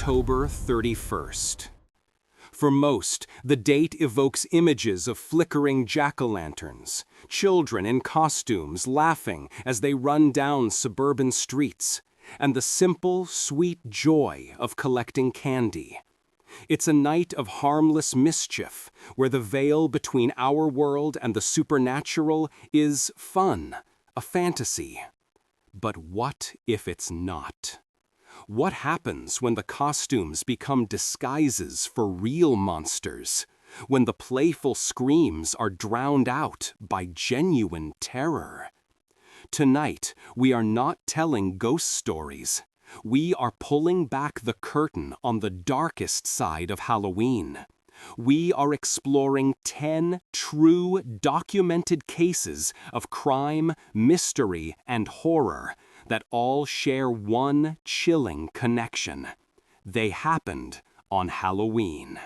October 31st. For most, the date evokes images of flickering jack-o'-lanterns, children in costumes laughing as they run down suburban streets, and the simple, sweet joy of collecting candy. It's a night of harmless mischief, where the veil between our world and the supernatural is fun, a fantasy. But what if it's not? What happens when the costumes become disguises for real monsters? When the playful screams are drowned out by genuine terror? Tonight, we are not telling ghost stories. We are pulling back the curtain on the darkest side of Halloween. We are exploring 10 true documented cases of crime, mystery, and horror that all share one chilling connection. They happened on Halloween.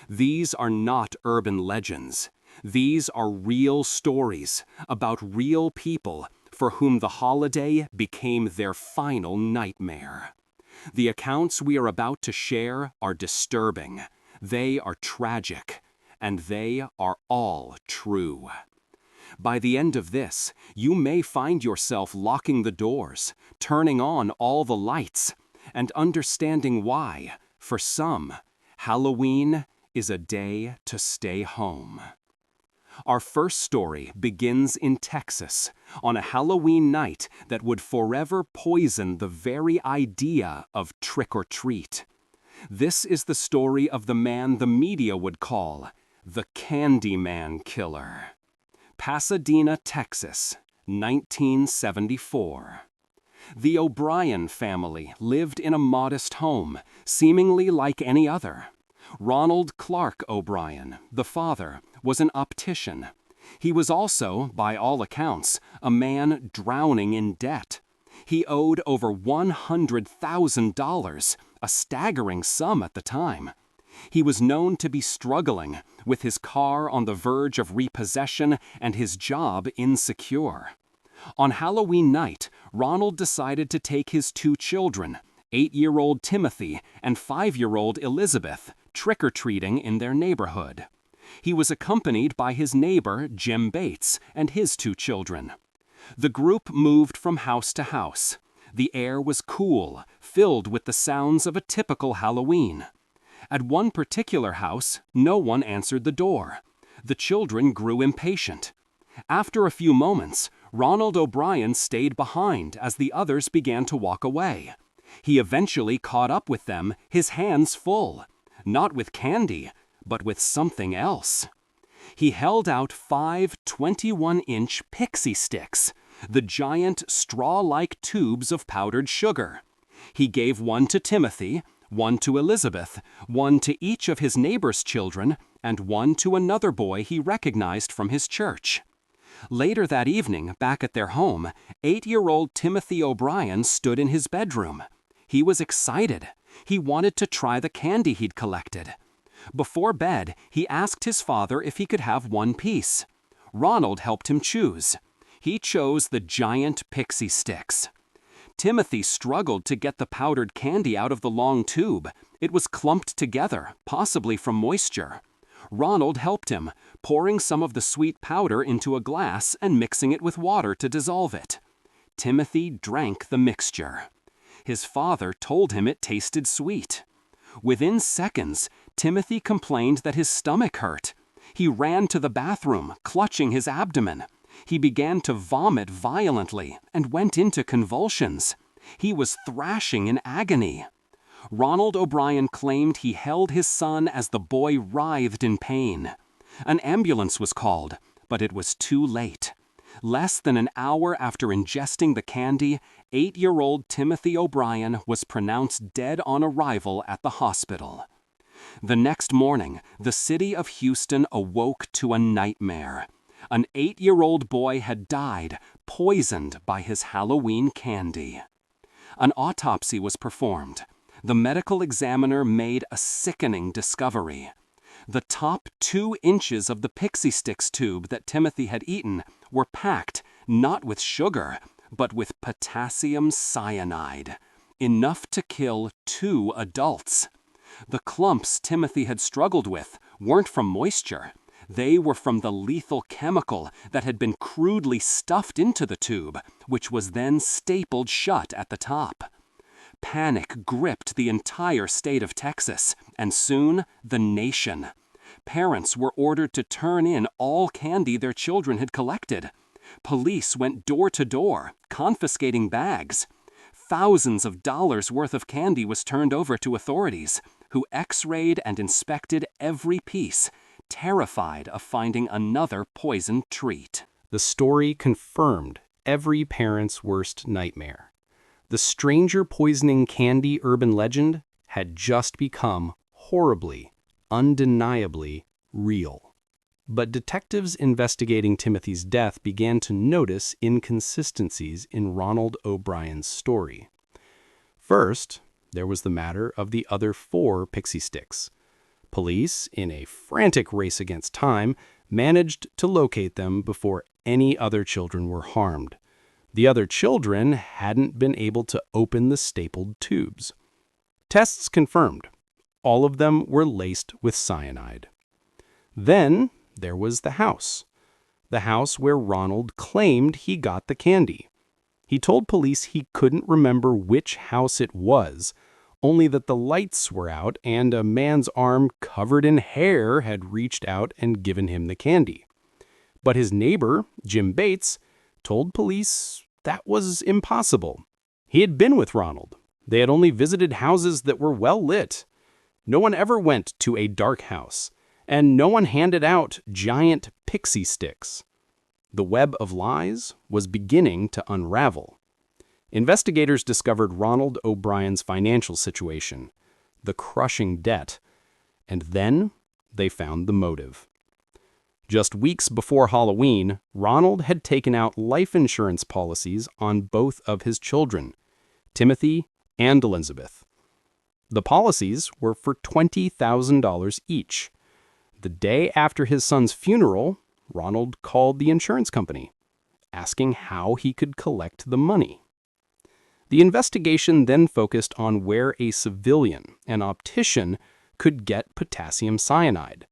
These are not urban legends. These are real stories about real people for whom the holiday became their final nightmare. The accounts we are about to share are disturbing. They are tragic, and they are all true. By the end of this, you may find yourself locking the doors, turning on all the lights, and understanding why, for some, Halloween is a day to stay home. Our first story begins in Texas, on a Halloween night that would forever poison the very idea of trick-or-treat. This is the story of the man the media would call the Candyman killer. Pasadena, Texas, 1974. The O'Brien family lived in a modest home, seemingly like any other. Ronald Clark O'Brien, the father, was an optician. He was also, by all accounts, a man drowning in debt. He owed over $100,000, a staggering sum at the time. He was known to be struggling, with his car on the verge of repossession and his job insecure. On Halloween night, Ronald decided to take his two children, 8-year-old Timothy and 5-year-old Elizabeth, trick-or-treating in their neighborhood. He was accompanied by his neighbor, Jim Bates, and his two children. The group moved from house to house. The air was cool, filled with the sounds of a typical Halloween. At one particular house, no one answered the door. The children grew impatient. After a few moments, Ronald O'Brien stayed behind as the others began to walk away. He eventually caught up with them, his hands full. Not with candy, but with something else. He held out 5 21-inch pixie sticks, the giant straw-like tubes of powdered sugar. He gave one to Timothy, one to Elizabeth, one to each of his neighbor's children, and one to another boy he recognized from his church. Later that evening, back at their home, 8-year-old Timothy O'Brien stood in his bedroom. He was excited. He wanted to try the candy he'd collected. Before bed, he asked his father if he could have one piece. Ronald helped him choose. He chose the giant pixie sticks. Timothy struggled to get the powdered candy out of the long tube. It was clumped together, possibly from moisture. Ronald helped him, pouring some of the sweet powder into a glass and mixing it with water to dissolve it. Timothy drank the mixture. His father told him it tasted sweet. Within seconds, Timothy complained that his stomach hurt. He ran to the bathroom, clutching his abdomen. He began to vomit violently and went into convulsions. He was thrashing in agony. Ronald O'Brien claimed he held his son as the boy writhed in pain. An ambulance was called, but it was too late. Less than an hour after ingesting the candy, 8-year-old Timothy O'Brien was pronounced dead on arrival at the hospital. The next morning, the city of Houston awoke to a nightmare. An 8-year-old boy had died, poisoned by his Halloween candy. An autopsy was performed. The medical examiner made a sickening discovery. The top 2 inches of the pixie sticks tube that Timothy had eaten were packed not with sugar, but with potassium cyanide. enough to kill 2 adults. The clumps Timothy had struggled with weren't from moisture. They were from the lethal chemical that had been crudely stuffed into the tube, which was then stapled shut at the top. Panic gripped the entire state of Texas, and soon the nation. Parents were ordered to turn in all candy their children had collected. Police went door to door, confiscating bags. Thousands of dollars worth of candy was turned over to authorities, who x-rayed and inspected every piece, terrified of finding another poisoned treat. The story confirmed every parent's worst nightmare. The stranger poisoning candy urban legend had just become horribly, undeniably real. But detectives investigating Timothy's death began to notice inconsistencies in Ronald O'Brien's story. First, there was the matter of the other 4 pixie sticks. Police, in a frantic race against time, managed to locate them before any other children were harmed. The other children hadn't been able to open the stapled tubes. Tests confirmed all of them were laced with cyanide. Then there was the house where Ronald claimed he got the candy. He told police he couldn't remember which house it was, only that the lights were out and a man's arm covered in hair had reached out and given him the candy. But his neighbor, Jim Bates, told police that was impossible. He had been with Ronald. They had only visited houses that were well lit. No one ever went to a dark house, and no one handed out giant pixie sticks. The web of lies was beginning to unravel. Investigators discovered Ronald O'Brien's financial situation, the crushing debt, and then they found the motive. Just weeks before Halloween, Ronald had taken out life insurance policies on both of his children, Timothy and Elizabeth. The policies were for $20,000 each. The day after his son's funeral, Ronald called the insurance company, asking how he could collect the money. The investigation then focused on where a civilian, an optician, could get potassium cyanide.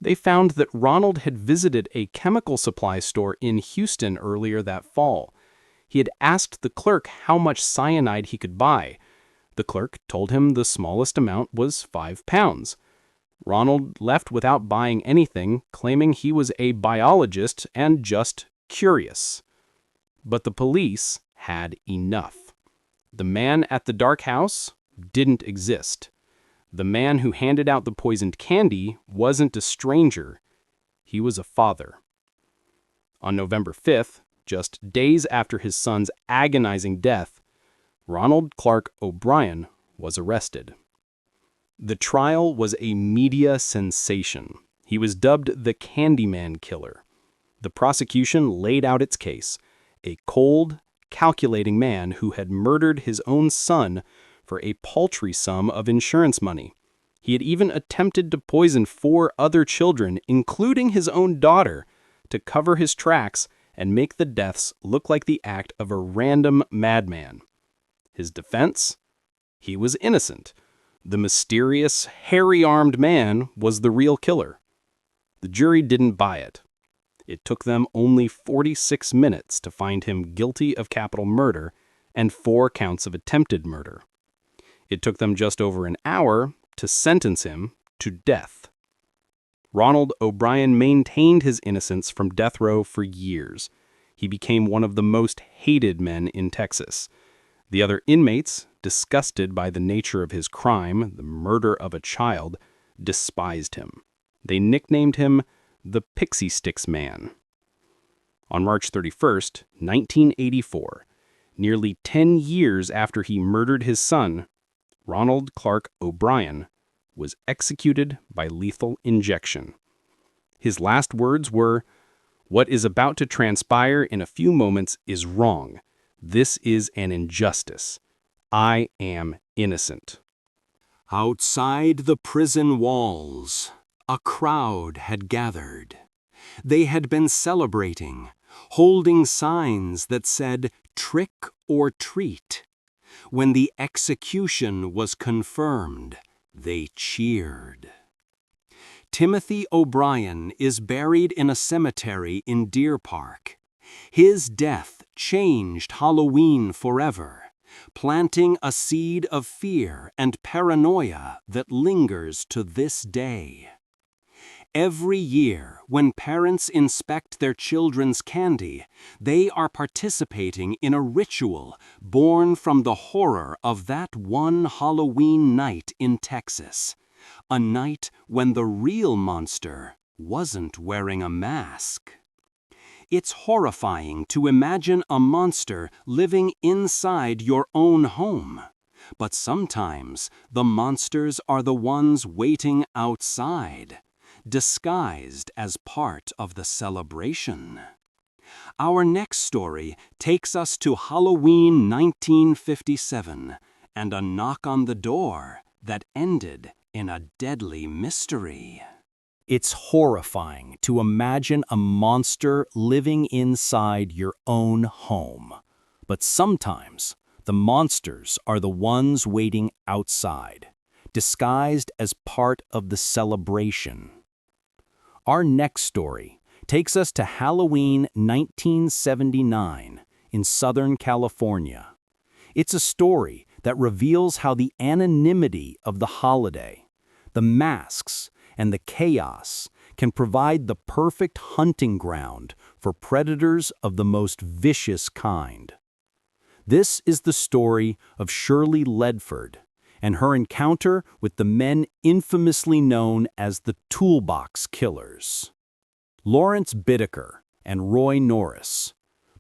They found that Ronald had visited a chemical supply store in Houston earlier that fall. He had asked the clerk how much cyanide he could buy. The clerk told him the smallest amount was 5 pounds. Ronald left without buying anything, claiming he was a biologist and just curious. But the police had enough. The man at the dark house didn't exist. The man who handed out the poisoned candy wasn't a stranger. He was a father. On November 5th, just days after his son's agonizing death, Ronald Clark O'Brien was arrested. The trial was a media sensation. He was dubbed the Candyman killer. The prosecution laid out its case: a cold, calculating man who had murdered his own son for a paltry sum of insurance money. He had even attempted to poison 4 other children, including his own daughter, to cover his tracks and make the deaths look like the act of a random madman. His defense? He was innocent. The mysterious, hairy-armed man was the real killer. The jury didn't buy it. It took them only 46 minutes to find him guilty of capital murder and 4 counts of attempted murder. It took them just over an hour to sentence him to death. Ronald O'Brien maintained his innocence from death row for years. He became one of the most hated men in Texas. The other inmates, disgusted by the nature of his crime, the murder of a child, despised him. They nicknamed him the Pixie Sticks Man. On March 31st, 1984, nearly 10 years after he murdered his son, Ronald Clark O'Brien was executed by lethal injection. His last words were, "What is about to transpire in a few moments is wrong. This is an injustice. I am innocent." Outside the prison walls, a crowd had gathered. They had been celebrating, holding signs that said "trick or treat." When the execution was confirmed, they cheered. Timothy O'Brien is buried in a cemetery in Deer Park. His death changed Halloween forever, planting a seed of fear and paranoia that lingers to this day. Every year, when parents inspect their children's candy, they are participating in a ritual born from the horror of that one Halloween night in Texas, a night when the real monster wasn't wearing a mask. It's horrifying to imagine a monster living inside your own home. But sometimes the monsters are the ones waiting outside, disguised as part of the celebration. Our next story takes us to Halloween 1957 and a knock on the door that ended in a deadly mystery. It's horrifying to imagine a monster living inside your own home. But sometimes the monsters are the ones waiting outside, disguised as part of the celebration. Our next story takes us to Halloween 1979 in Southern California. It's a story that reveals how the anonymity of the holiday, the masks, and the chaos can provide the perfect hunting ground for predators of the most vicious kind. This is the story of Shirley Ledford and her encounter with the men infamously known as the Toolbox Killers. Lawrence Bittaker and Roy Norris.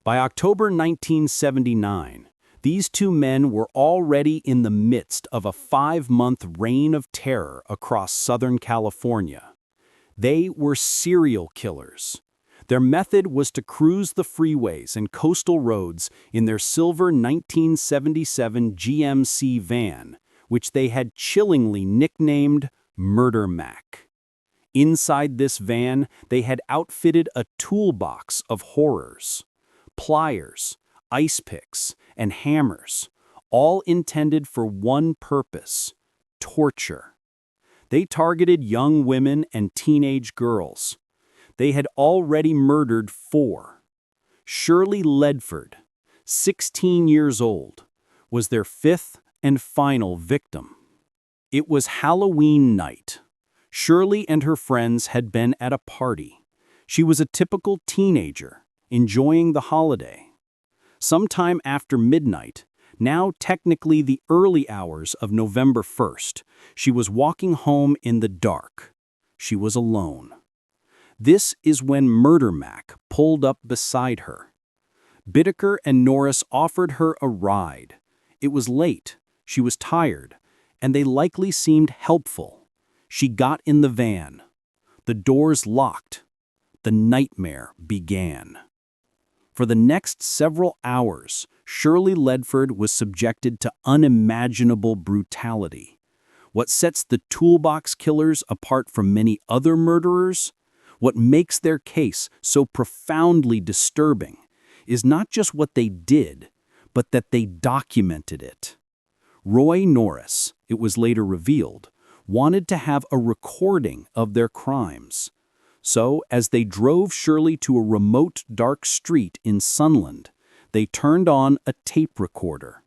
By October 1979, these two men were already in the midst of a 5-month reign of terror across Southern California. They were serial killers. Their method was to cruise the freeways and coastal roads in their silver 1977 GMC van, which they had chillingly nicknamed Murder Mac. Inside this van, they had outfitted a toolbox of horrors: pliers, ice picks, and hammers, all intended for one purpose: torture. They targeted young women and teenage girls. They had already murdered 4. Shirley Ledford, 16 years old, was their 5th and final victim. It was Halloween night. Shirley and her friends had been at a party. She was a typical teenager, enjoying the holiday. Sometime after midnight, now technically the early hours of November 1st, she was walking home in the dark. She was alone. This is when Murder Mac pulled up beside her. Bittaker and Norris offered her a ride. It was late, she was tired, and they likely seemed helpful. She got in the van. The doors locked. The nightmare began. For the next several hours, Shirley Ledford was subjected to unimaginable brutality. What sets the Toolbox Killers apart from many other murderers, what makes their case so profoundly disturbing, is not just what they did, but that they documented it. Roy Norris, it was later revealed, wanted to have a recording of their crimes. So, as they drove Shirley to a remote, dark street in Sunland, they turned on a tape recorder.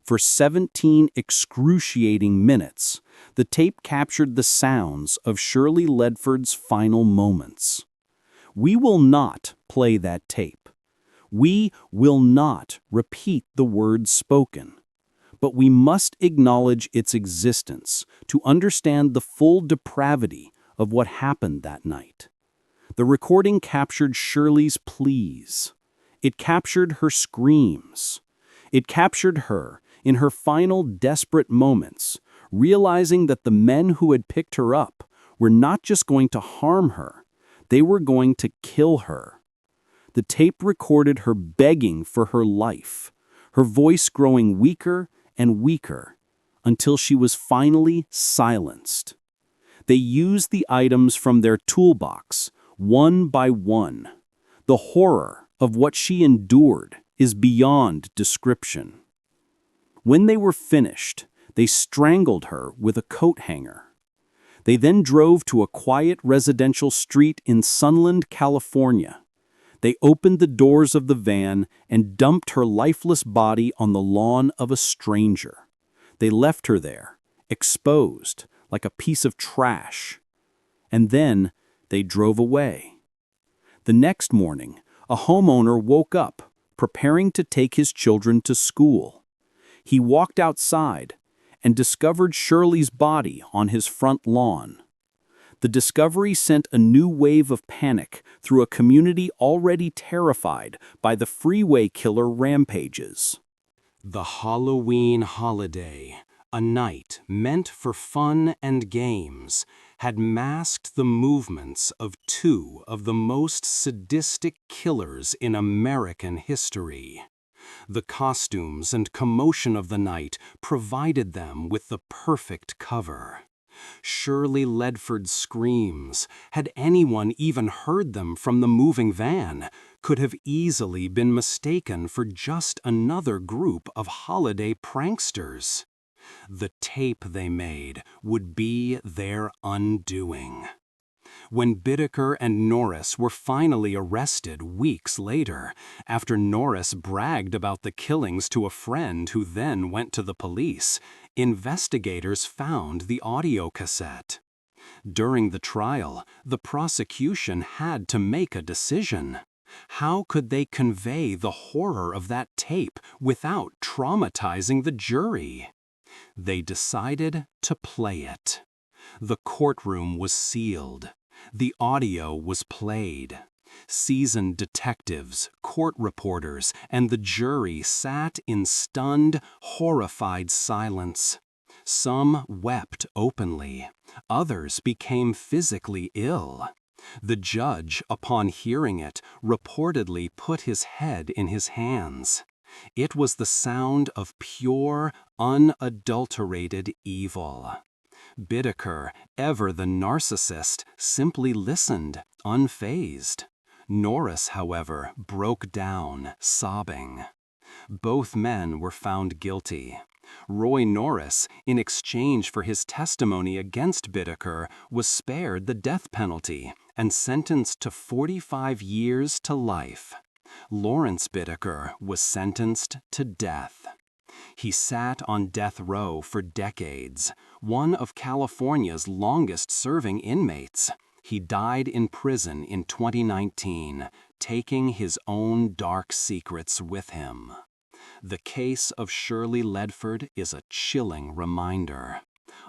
For 17 excruciating minutes, the tape captured the sounds of Shirley Ledford's final moments. We will not play that tape. We will not repeat the words spoken. But we must acknowledge its existence to understand the full depravity of what happened that night. The recording captured Shirley's pleas. It captured her screams. It captured her in her final desperate moments, realizing that the men who had picked her up were not just going to harm her, they were going to kill her. The tape recorded her begging for her life, her voice growing weaker and weaker, until she was finally silenced. They used the items from their toolbox, one by one. The horror of what she endured is beyond description. When they were finished, they strangled her with a coat hanger. They then drove to a quiet residential street in Sunland, California. They opened the doors of the van and dumped her lifeless body on the lawn of a stranger. They left her there, exposed, like a piece of trash. And then they drove away. The next morning, a homeowner woke up, preparing to take his children to school. He walked outside and discovered Shirley's body on his front lawn. The discovery sent a new wave of panic through a community already terrified by the freeway killer rampages. The Halloween holiday, a night meant for fun and games, had masked the movements of two of the most sadistic killers in American history. The costumes and commotion of the night provided them with the perfect cover. Shirley Ledford's screams, had anyone even heard them from the moving van, could have easily been mistaken for just another group of holiday pranksters. The tape they made would be their undoing. When Bittaker and Norris were finally arrested weeks later, after Norris bragged about the killings to a friend who then went to the police, investigators found the audio cassette. During the trial, the prosecution had to make a decision. How could they convey the horror of that tape without traumatizing the jury? They decided to play it. The courtroom was sealed. The audio was played. Seasoned detectives, court reporters, and the jury sat in stunned, horrified silence. Some wept openly. Others became physically ill. The judge, upon hearing it, reportedly put his head in his hands. It was the sound of pure, unadulterated evil. Bittaker, ever the narcissist, simply listened, unfazed. Norris, however, broke down, sobbing. Both men were found guilty. Roy Norris, in exchange for his testimony against Bittaker, was spared the death penalty and sentenced to 45 years to life. Lawrence Bittaker was sentenced to death. He sat on death row for decades, one of California's longest-serving inmates. He died in prison in 2019, taking his own dark secrets with him. The case of Shirley Ledford is a chilling reminder.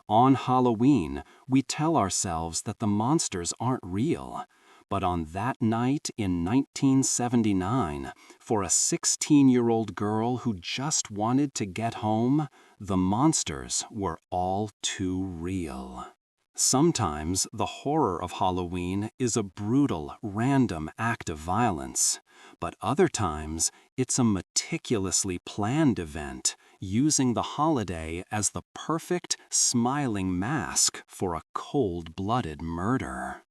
On Halloween, we tell ourselves that the monsters aren't real. But on that night in 1979, for a 16-year-old girl who just wanted to get home, the monsters were all too real. Sometimes the horror of Halloween is a brutal, random act of violence, but other times it's a meticulously planned event, using the holiday as the perfect, smiling mask for a cold-blooded murder.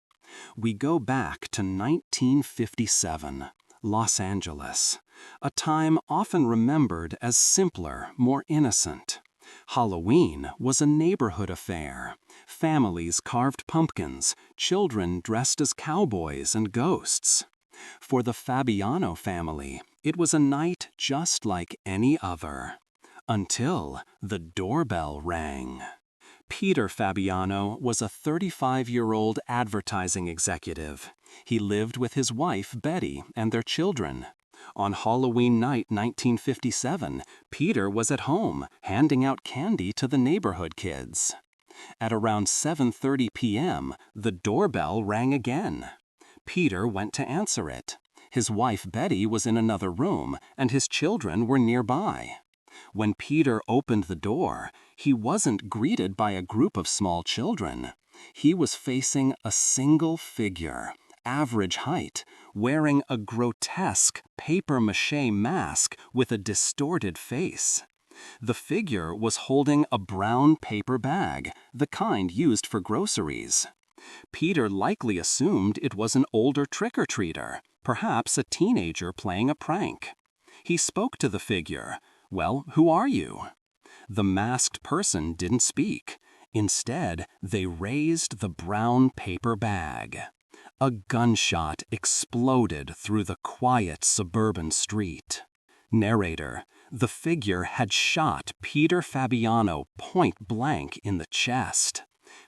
We go back to 1957, Los Angeles, a time often remembered as simpler, more innocent. Halloween was a neighborhood affair. Families carved pumpkins, children dressed as cowboys and ghosts. For the Fabiano family, it was a night just like any other. Until the doorbell rang. Peter Fabiano was a 35-year-old advertising executive. He lived with his wife, Betty, and their children. On Halloween night 1957, Peter was at home, handing out candy to the neighborhood kids. At around 7:30 p.m., the doorbell rang again. Peter went to answer it. His wife, Betty, was in another room, and his children were nearby. When Peter opened the door, he wasn't greeted by a group of small children. He was facing a single figure, average height, wearing a grotesque papier-mâché mask with a distorted face. The figure was holding a brown paper bag, the kind used for groceries. Peter likely assumed it was an older trick-or-treater, perhaps a teenager playing a prank. He spoke to the figure. "Well, who are you?" The masked person didn't speak. Instead, they raised the brown paper bag. A gunshot exploded through the quiet suburban street. Narrator: the figure had shot Peter Fabiano point blank in the chest.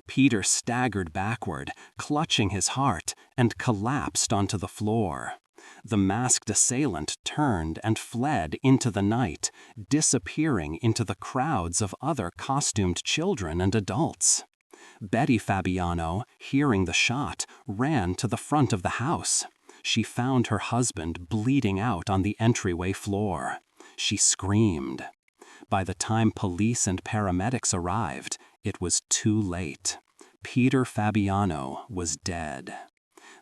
Peter staggered backward, clutching his heart, and collapsed onto the floor. The masked assailant turned and fled into the night, disappearing into the crowds of other costumed children and adults. Betty Fabiano, hearing the shot, ran to the front of the house. She found her husband bleeding out on the entryway floor. She screamed. By the time police and paramedics arrived, it was too late. Peter Fabiano was dead.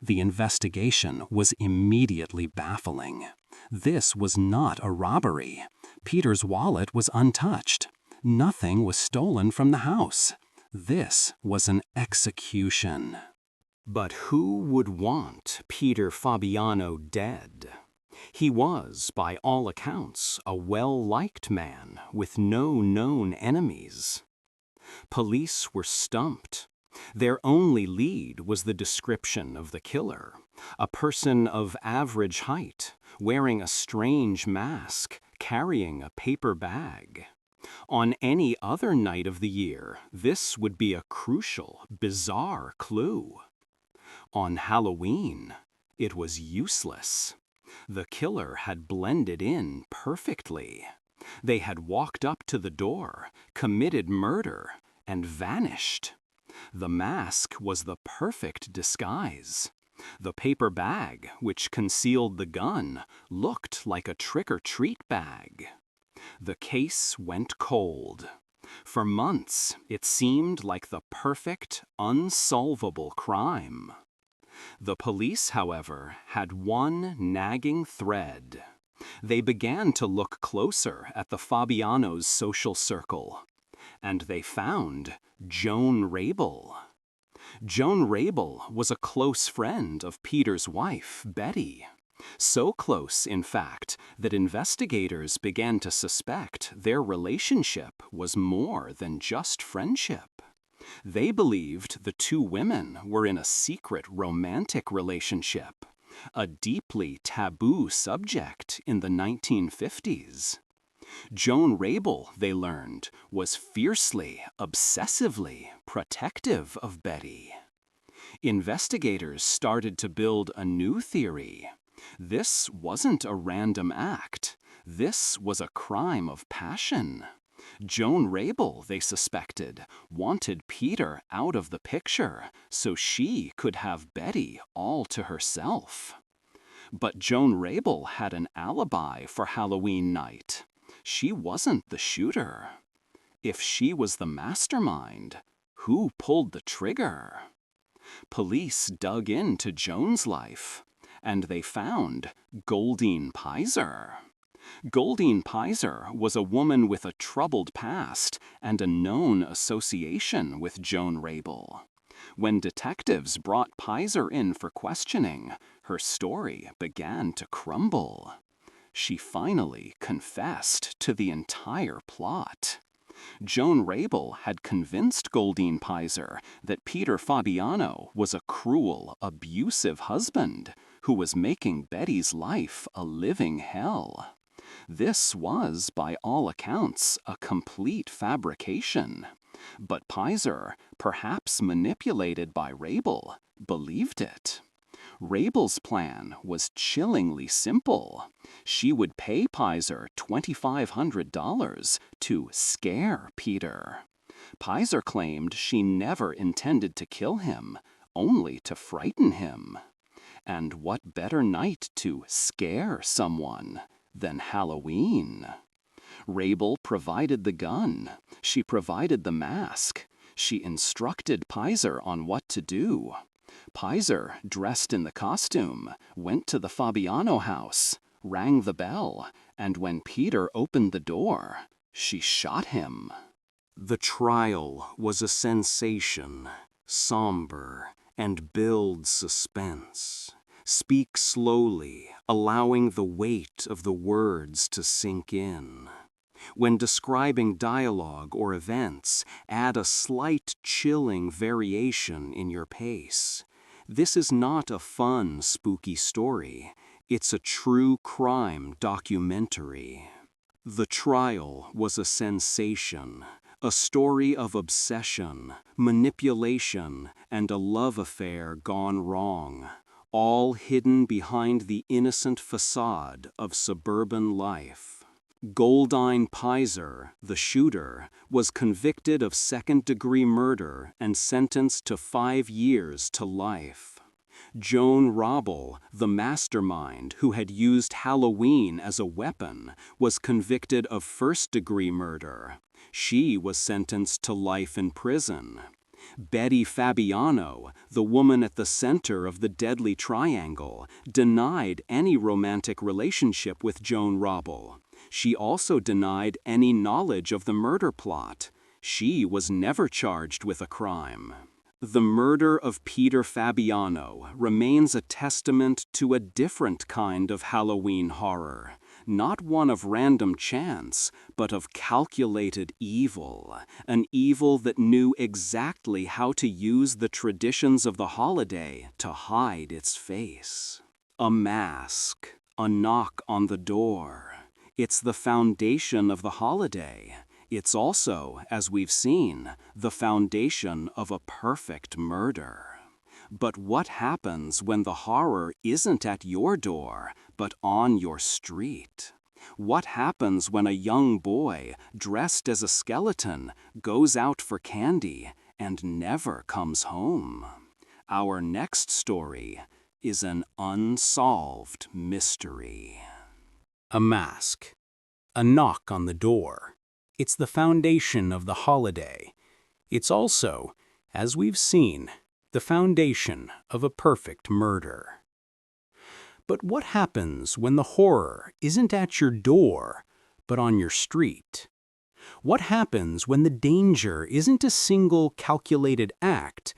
The investigation was immediately baffling. This was not a robbery. Peter's wallet was untouched. Nothing was stolen from the house. This was an execution. But who would want Peter Fabiano dead? He was, by all accounts, a well-liked man with no known enemies. Police were stumped. Their only lead was the description of the killer, a person of average height, wearing a strange mask, carrying a paper bag. On any other night of the year, this would be a crucial, bizarre clue. On Halloween, it was useless. The killer had blended in perfectly. They had walked up to the door, committed murder, and vanished. The mask was the perfect disguise. The paper bag, which concealed the gun, looked like a trick-or-treat bag. The case went cold. For months, it seemed like the perfect, unsolvable crime. The police, however, had one nagging thread. They began to look closer at the Fabianos' social circle, and they found Joan Rabel. Joan Rabel was a close friend of Peter's wife, Betty. So close, in fact, that investigators began to suspect their relationship was more than just friendship. They believed the two women were in a secret romantic relationship, a deeply taboo subject in the 1950s. Joan Rabel, they learned, was fiercely, obsessively protective of Betty. Investigators started to build a new theory. This wasn't a random act. This was a crime of passion. Joan Rabel, they suspected, wanted Peter out of the picture so she could have Betty all to herself. But Joan Rabel had an alibi for Halloween night. She wasn't the shooter. If she was the mastermind, who pulled the trigger? Police dug into Joan's life, and they found Goldine Pizer. Goldine Pizer was a woman with a troubled past and a known association with Joan Rabel. When detectives brought Pizer in for questioning, her story began to crumble. She finally confessed to the entire plot. Joan Rabel had convinced Goldine Pizer that Peter Fabiano was a cruel, abusive husband who was making Betty's life a living hell. This was, by all accounts, a complete fabrication. But Pizer, perhaps manipulated by Rabel, believed it. Rabel's plan was chillingly simple. She would pay Pizer $2,500 to scare Peter. Pizer claimed she never intended to kill him, only to frighten him. And what better night to scare someone than Halloween? Rabel provided the gun. She provided the mask. She instructed Pizer on what to do. Pizer, dressed in the costume, went to the Fabiano house, rang the bell, and when Peter opened the door, she shot him. The trial was a sensation, somber, and builds suspense. Speak slowly, allowing the weight of the words to sink in. When describing dialogue or events, add a slight chilling variation in your pace. This is not a fun, spooky story. It's a true crime documentary. The trial was a sensation, a story of obsession, manipulation, and a love affair gone wrong, all hidden behind the innocent facade of suburban life. Goldine Pizer, the shooter, was convicted of second-degree murder and sentenced to 5 years to life. Joan Robel, the mastermind who had used Halloween as a weapon, was convicted of first-degree murder. She was sentenced to life in prison. Betty Fabiano, the woman at the center of the deadly triangle, denied any romantic relationship with Joan Robel. She also denied any knowledge of the murder plot. She was never charged with a crime. The murder of Peter Fabiano remains a testament to a different kind of Halloween horror, not one of random chance, but of calculated evil, an evil that knew exactly how to use the traditions of the holiday to hide its face. A mask, a knock on the door. It's the foundation of the holiday. It's also, as we've seen, the foundation of a perfect murder. But what happens when the horror isn't at your door, but on your street? What happens when a young boy, dressed as a skeleton, goes out for candy and never comes home? Our next story is an unsolved mystery. A mask. A knock on the door. It's the foundation of the holiday. It's also, as we've seen, the foundation of a perfect murder. But what happens when the horror isn't at your door, but on your street? What happens when the danger isn't a single calculated act,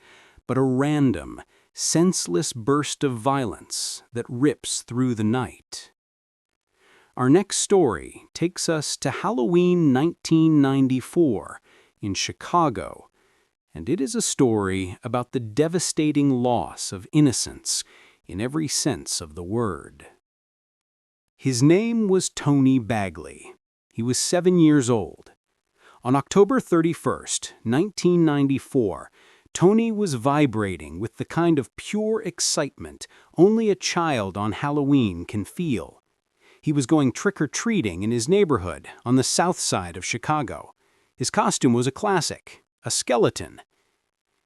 but a random, senseless burst of violence that rips through the night? Our next story takes us to Halloween 1994 in Chicago, and it is a story about the devastating loss of innocence in every sense of the word. His name was Tony Bagley. He was 7 years old. On October 31st, 1994, Tony was vibrating with the kind of pure excitement only a child on Halloween can feel. He was going trick-or-treating in his neighborhood on the south side of Chicago. His costume was a classic, a skeleton.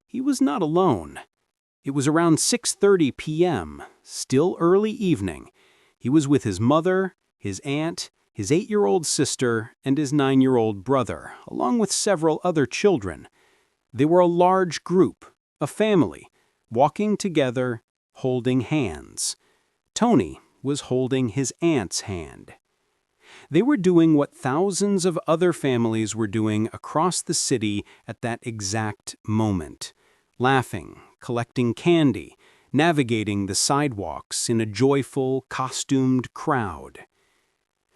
He was not alone. It was around 6:30 p.m., still early evening. He was with his mother, his aunt, his 8-year-old sister, and his 9-year-old brother, along with several other children. They were a large group, a family, walking together, holding hands. Tony was holding his aunt's hand. They were doing what thousands of other families were doing across the city at that exact moment. Laughing, collecting candy, navigating the sidewalks in a joyful, costumed crowd.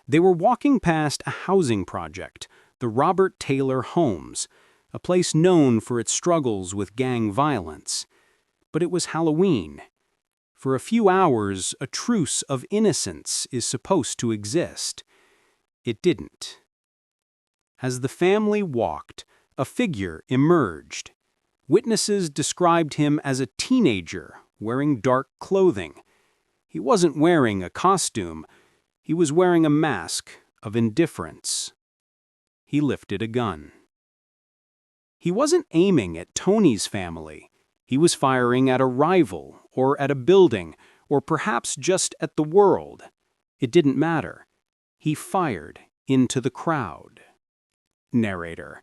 They were walking past a housing project, the Robert Taylor Homes, a place known for its struggles with gang violence. But it was Halloween. For a few hours, a truce of innocence is supposed to exist. It didn't. As the family walked, a figure emerged. Witnesses described him as a teenager wearing dark clothing. He wasn't wearing a costume. He was wearing a mask of indifference. He lifted a gun. He wasn't aiming at Tony's family. He was firing at a rival, or at a building, or perhaps just at the world. It didn't matter. He fired into the crowd. Narrator.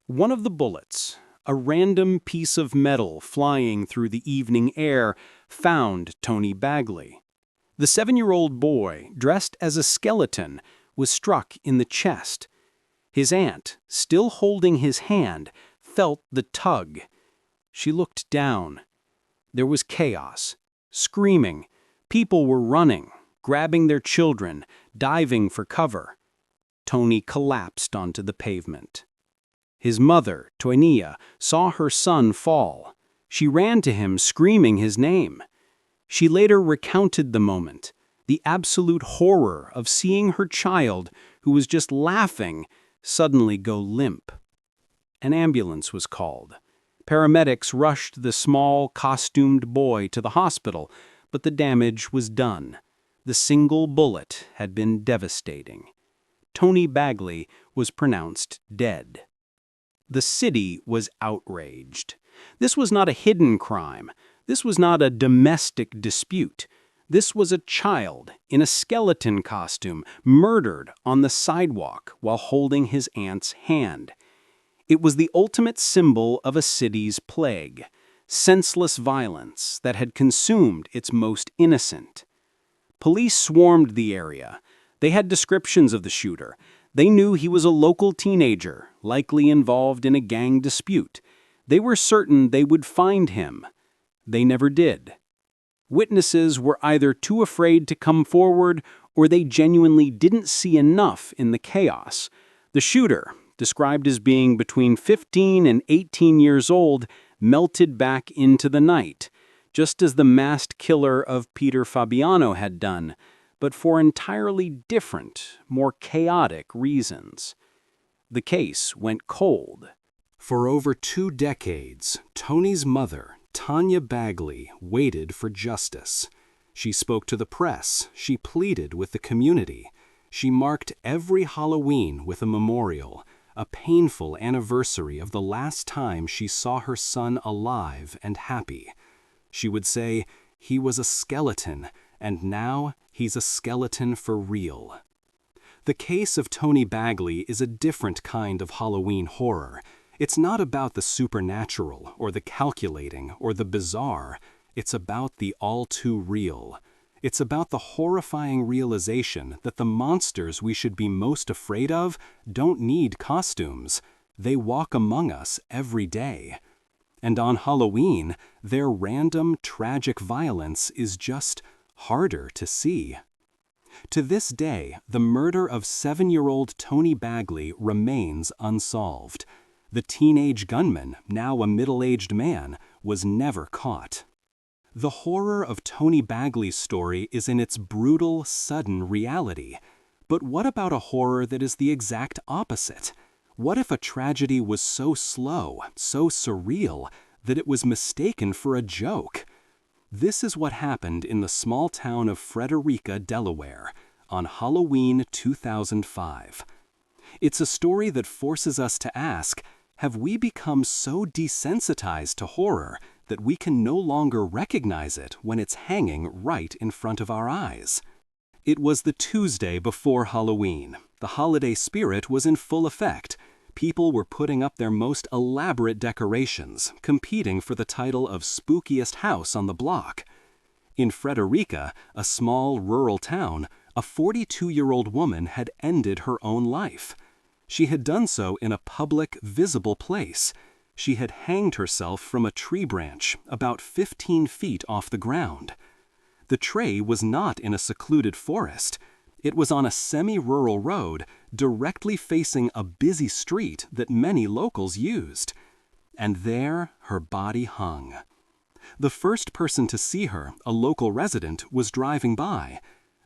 One of the bullets, a random piece of metal flying through the evening air, found Tony Bagley. The 7-year-old boy, dressed as a skeleton, was struck in the chest. His aunt, still holding his hand, felt the tug. She looked down. There was chaos, screaming. People were running, grabbing their children, diving for cover. Tony collapsed onto the pavement. His mother, Toinia, saw her son fall. She ran to him, screaming his name. She later recounted the moment, the absolute horror of seeing her child, who was just laughing, suddenly go limp. An ambulance was called. Paramedics rushed the small, costumed boy to the hospital, but the damage was done. The single bullet had been devastating. Tony Bagley was pronounced dead. The city was outraged. This was not a hidden crime. This was not a domestic dispute. This was a child in a skeleton costume murdered on the sidewalk while holding his aunt's hand. It was the ultimate symbol of a city's plague, senseless violence that had consumed its most innocent. Police swarmed the area. They had descriptions of the shooter. They knew he was a local teenager, likely involved in a gang dispute. They were certain they would find him. They never did. Witnesses were either too afraid to come forward or they genuinely didn't see enough in the chaos. The shooter, described as being between 15 and 18 years old, melted back into the night, just as the masked killer of Peter Fabiano had done, but for entirely different, more chaotic reasons. The case went cold. For over 2 decades, Tony's mother, Tanya Bagley, waited for justice. She spoke to the press. She pleaded with the community. She marked every Halloween with a memorial, a painful anniversary of the last time she saw her son alive and happy. She would say, "He was a skeleton, and now he's a skeleton for real." The case of Tony Bagley is a different kind of Halloween horror. It's not about the supernatural or the calculating or the bizarre. It's about the all-too-real. It's about the horrifying realization that the monsters we should be most afraid of don't need costumes. They walk among us every day. And on Halloween, their random, tragic violence is just harder to see. To this day, the murder of 7-year-old Tony Bagley remains unsolved. The teenage gunman, now a middle-aged man, was never caught. The horror of Tony Bagley's story is in its brutal, sudden reality. But what about a horror that is the exact opposite? What if a tragedy was so slow, so surreal, that it was mistaken for a joke? This is what happened in the small town of Frederica, Delaware, on Halloween 2005. It's a story that forces us to ask, have we become so desensitized to horror that we can no longer recognize it when it's hanging right in front of our eyes? It was the Tuesday before Halloween. The holiday spirit was in full effect. People were putting up their most elaborate decorations, competing for the title of spookiest house on the block. In Frederica, a small rural town, a 42-year-old woman had ended her own life. She had done so in a public, visible place. She had hanged herself from a tree branch about 15 feet off the ground. The tray was not in a secluded forest. It was on a semi-rural road directly facing a busy street that many locals used. And there her body hung. The first person to see her, a local resident, was driving by.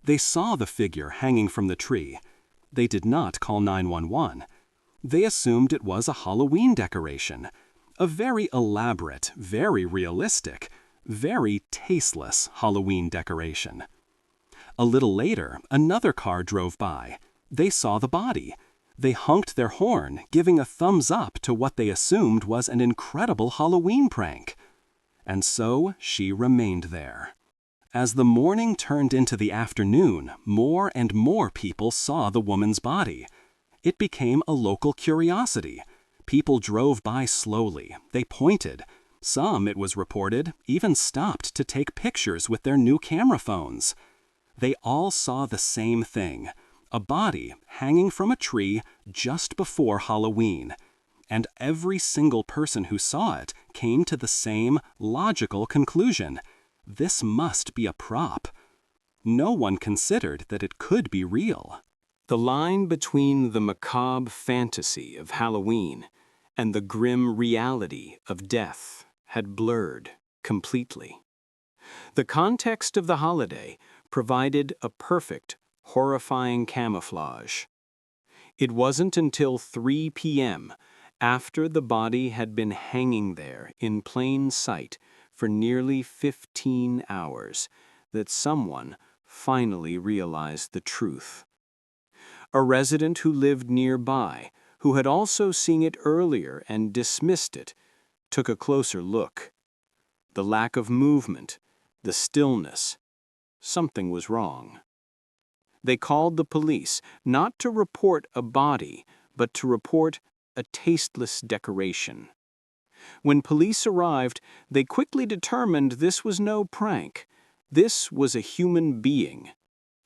They saw the figure hanging from the tree. They did not call 911. They assumed it was a Halloween decoration. A very elaborate, very realistic, very tasteless Halloween decoration. A little later, another car drove by. They saw the body. They honked their horn, giving a thumbs up to what they assumed was an incredible Halloween prank. And so she remained there. As the morning turned into the afternoon, more and more people saw the woman's body. It became a local curiosity. People drove by slowly. They pointed. Some, it was reported, even stopped to take pictures with their new camera phones. They all saw the same thing, a body hanging from a tree just before Halloween. And every single person who saw it came to the same logical conclusion. This must be a prop. No one considered that it could be real. The line between the macabre fantasy of Halloween and the grim reality of death had blurred completely. The context of the holiday provided a perfect, horrifying camouflage. It wasn't until 3 p.m., after the body had been hanging there in plain sight for nearly 15 hours, that someone finally realized the truth. A resident who lived nearby, who had also seen it earlier and dismissed it, took a closer look. The lack of movement, the stillness, something was wrong. They called the police, not to report a body, but to report a tasteless decoration. When police arrived, they quickly determined this was no prank. This was a human being,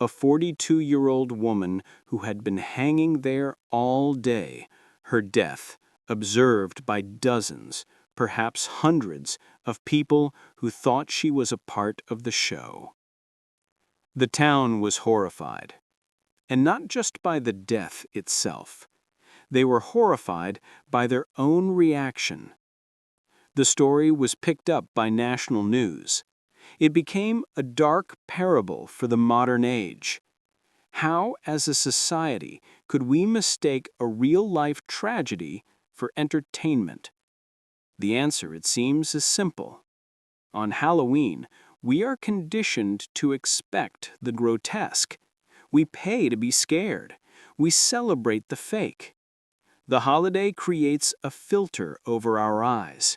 a 42-year-old woman who had been hanging there all day, her death observed by dozens, perhaps hundreds, of people who thought she was a part of the show. The town was horrified, and not just by the death itself. They were horrified by their own reaction. The story was picked up by national news. It became a dark parable for the modern age. How, as a society, could we mistake a real-life tragedy for entertainment? The answer, it seems, is simple. On Halloween, we are conditioned to expect the grotesque. We pay to be scared. We celebrate the fake. The holiday creates a filter over our eyes.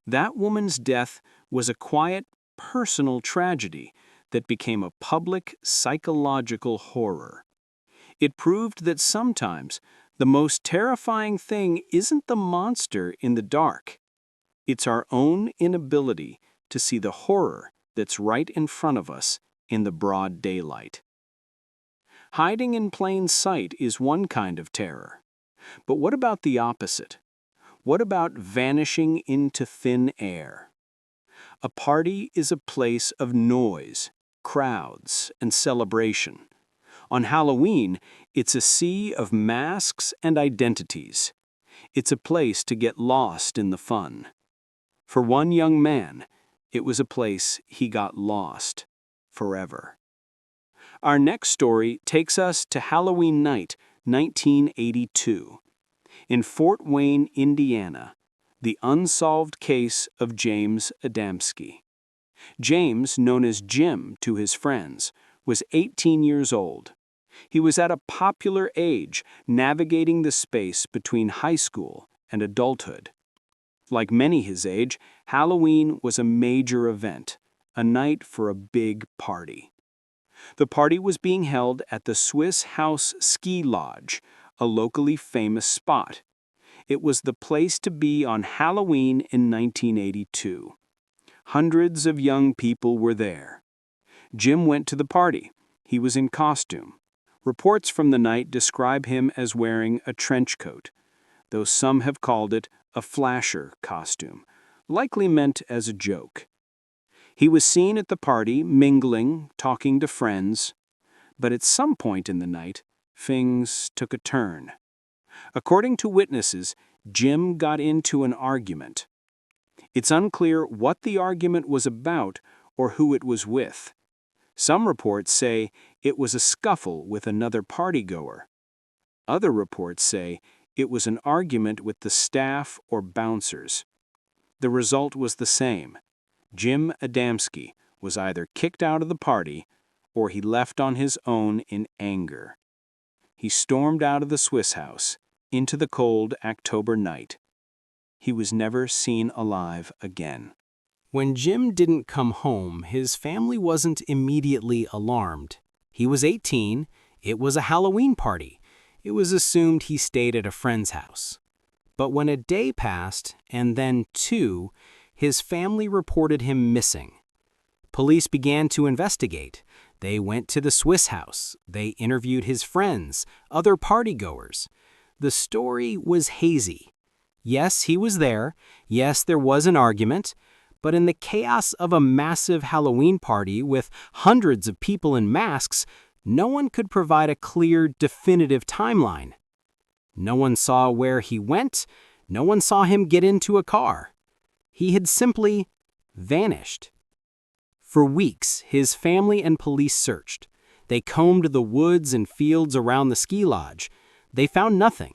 That woman's death was a quiet, personal tragedy that became a public psychological horror. It proved that sometimes the most terrifying thing isn't the monster in the dark. It's our own inability to see the horror that's right in front of us in the broad daylight. Hiding in plain sight is one kind of terror. But what about the opposite? What about vanishing into thin air? A party is a place of noise, crowds, and celebration. On Halloween, it's a sea of masks and identities. It's a place to get lost in the fun. For one young man, it was a place he got lost forever. Our next story takes us to Halloween night, 1982. In Fort Wayne, Indiana, the unsolved case of James Adamski. James, known as Jim to his friends, was 18 years old. He was at a popular age, navigating the space between high school and adulthood. Like many his age, Halloween was a major event, a night for a big party. The party was being held at the Swiss House Ski Lodge, a locally famous spot. It was the place to be on Halloween in 1982. Hundreds of young people were there. Jim went to the party. He was in costume. Reports from the night describe him as wearing a trench coat, though some have called it a flasher costume, likely meant as a joke. He was seen at the party, mingling, talking to friends, but at some point in the night, things took a turn. According to witnesses, Jim got into an argument. It's unclear what the argument was about or who it was with. Some reports say it was a scuffle with another partygoer. Other reports say it was an argument with the staff or bouncers. The result was the same. Jim Adamski was either kicked out of the party or he left on his own in anger. He stormed out of the Swiss house into the cold October night. He was never seen alive again. When Jim didn't come home, his family wasn't immediately alarmed. He was 18. It was a Halloween party. It was assumed he stayed at a friend's house. But when a day passed, and then 2, his family reported him missing. Police began to investigate. They went to the Swiss house. They interviewed his friends, other partygoers. The story was hazy. Yes, he was there. Yes, there was an argument. But in the chaos of a massive Halloween party with hundreds of people in masks, no one could provide a clear, definitive timeline. No one saw where he went. No one saw him get into a car. He had simply vanished. For weeks, his family and police searched. They combed the woods and fields around the ski lodge. They found nothing.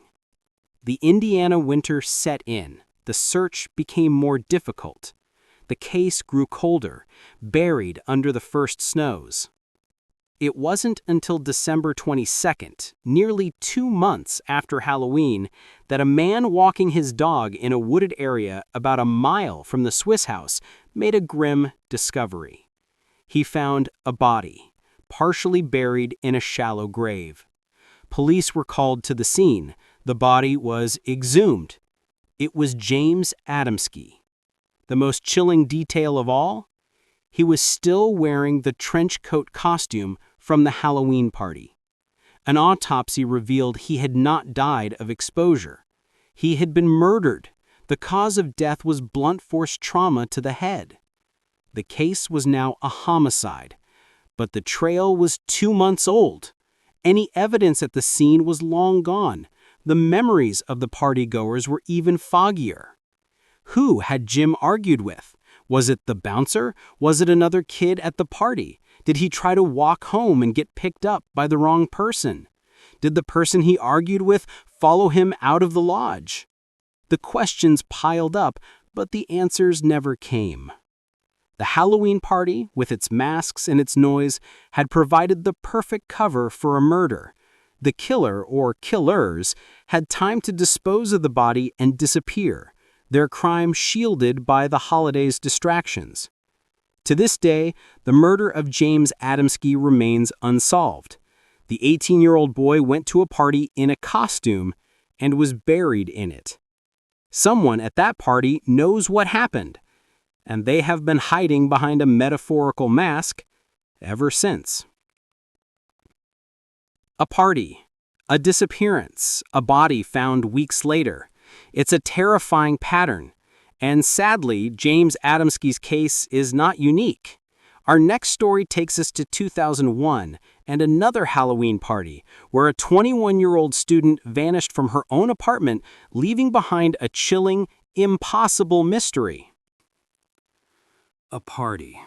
The Indiana winter set in. The search became more difficult. The case grew colder, buried under the first snows. It wasn't until December 22nd, nearly 2 months after Halloween, that a man walking his dog in a wooded area about a mile from the Swiss house made a grim discovery. He found a body, partially buried in a shallow grave. Police were called to the scene. The body was exhumed. It was James Adamski. The most chilling detail of all? He was still wearing the trench coat costume from the Halloween party. An autopsy revealed he had not died of exposure. He had been murdered. The cause of death was blunt force trauma to the head. The case was now a homicide, but the trail was 2 months old. Any evidence at the scene was long gone. The memories of the partygoers were even foggier. Who had Jim argued with? Was it the bouncer? Was it another kid at the party? Did he try to walk home and get picked up by the wrong person? Did the person he argued with follow him out of the lodge? The questions piled up, but the answers never came. The Halloween party, with its masks and its noise, had provided the perfect cover for a murder. The killer, or killers, had time to dispose of the body and disappear, their crime shielded by the holiday's distractions. To this day, the murder of James Adamski remains unsolved. The 18-year-old boy went to a party in a costume and was buried in it. Someone at that party knows what happened, and they have been hiding behind a metaphorical mask ever since. A party, a disappearance, a body found weeks later. It's a terrifying pattern, and sadly, James Adamski's case is not unique. Our next story takes us to 2001 and another Halloween party where a 21-year-old student vanished from her own apartment, leaving behind a chilling, impossible mystery. A party,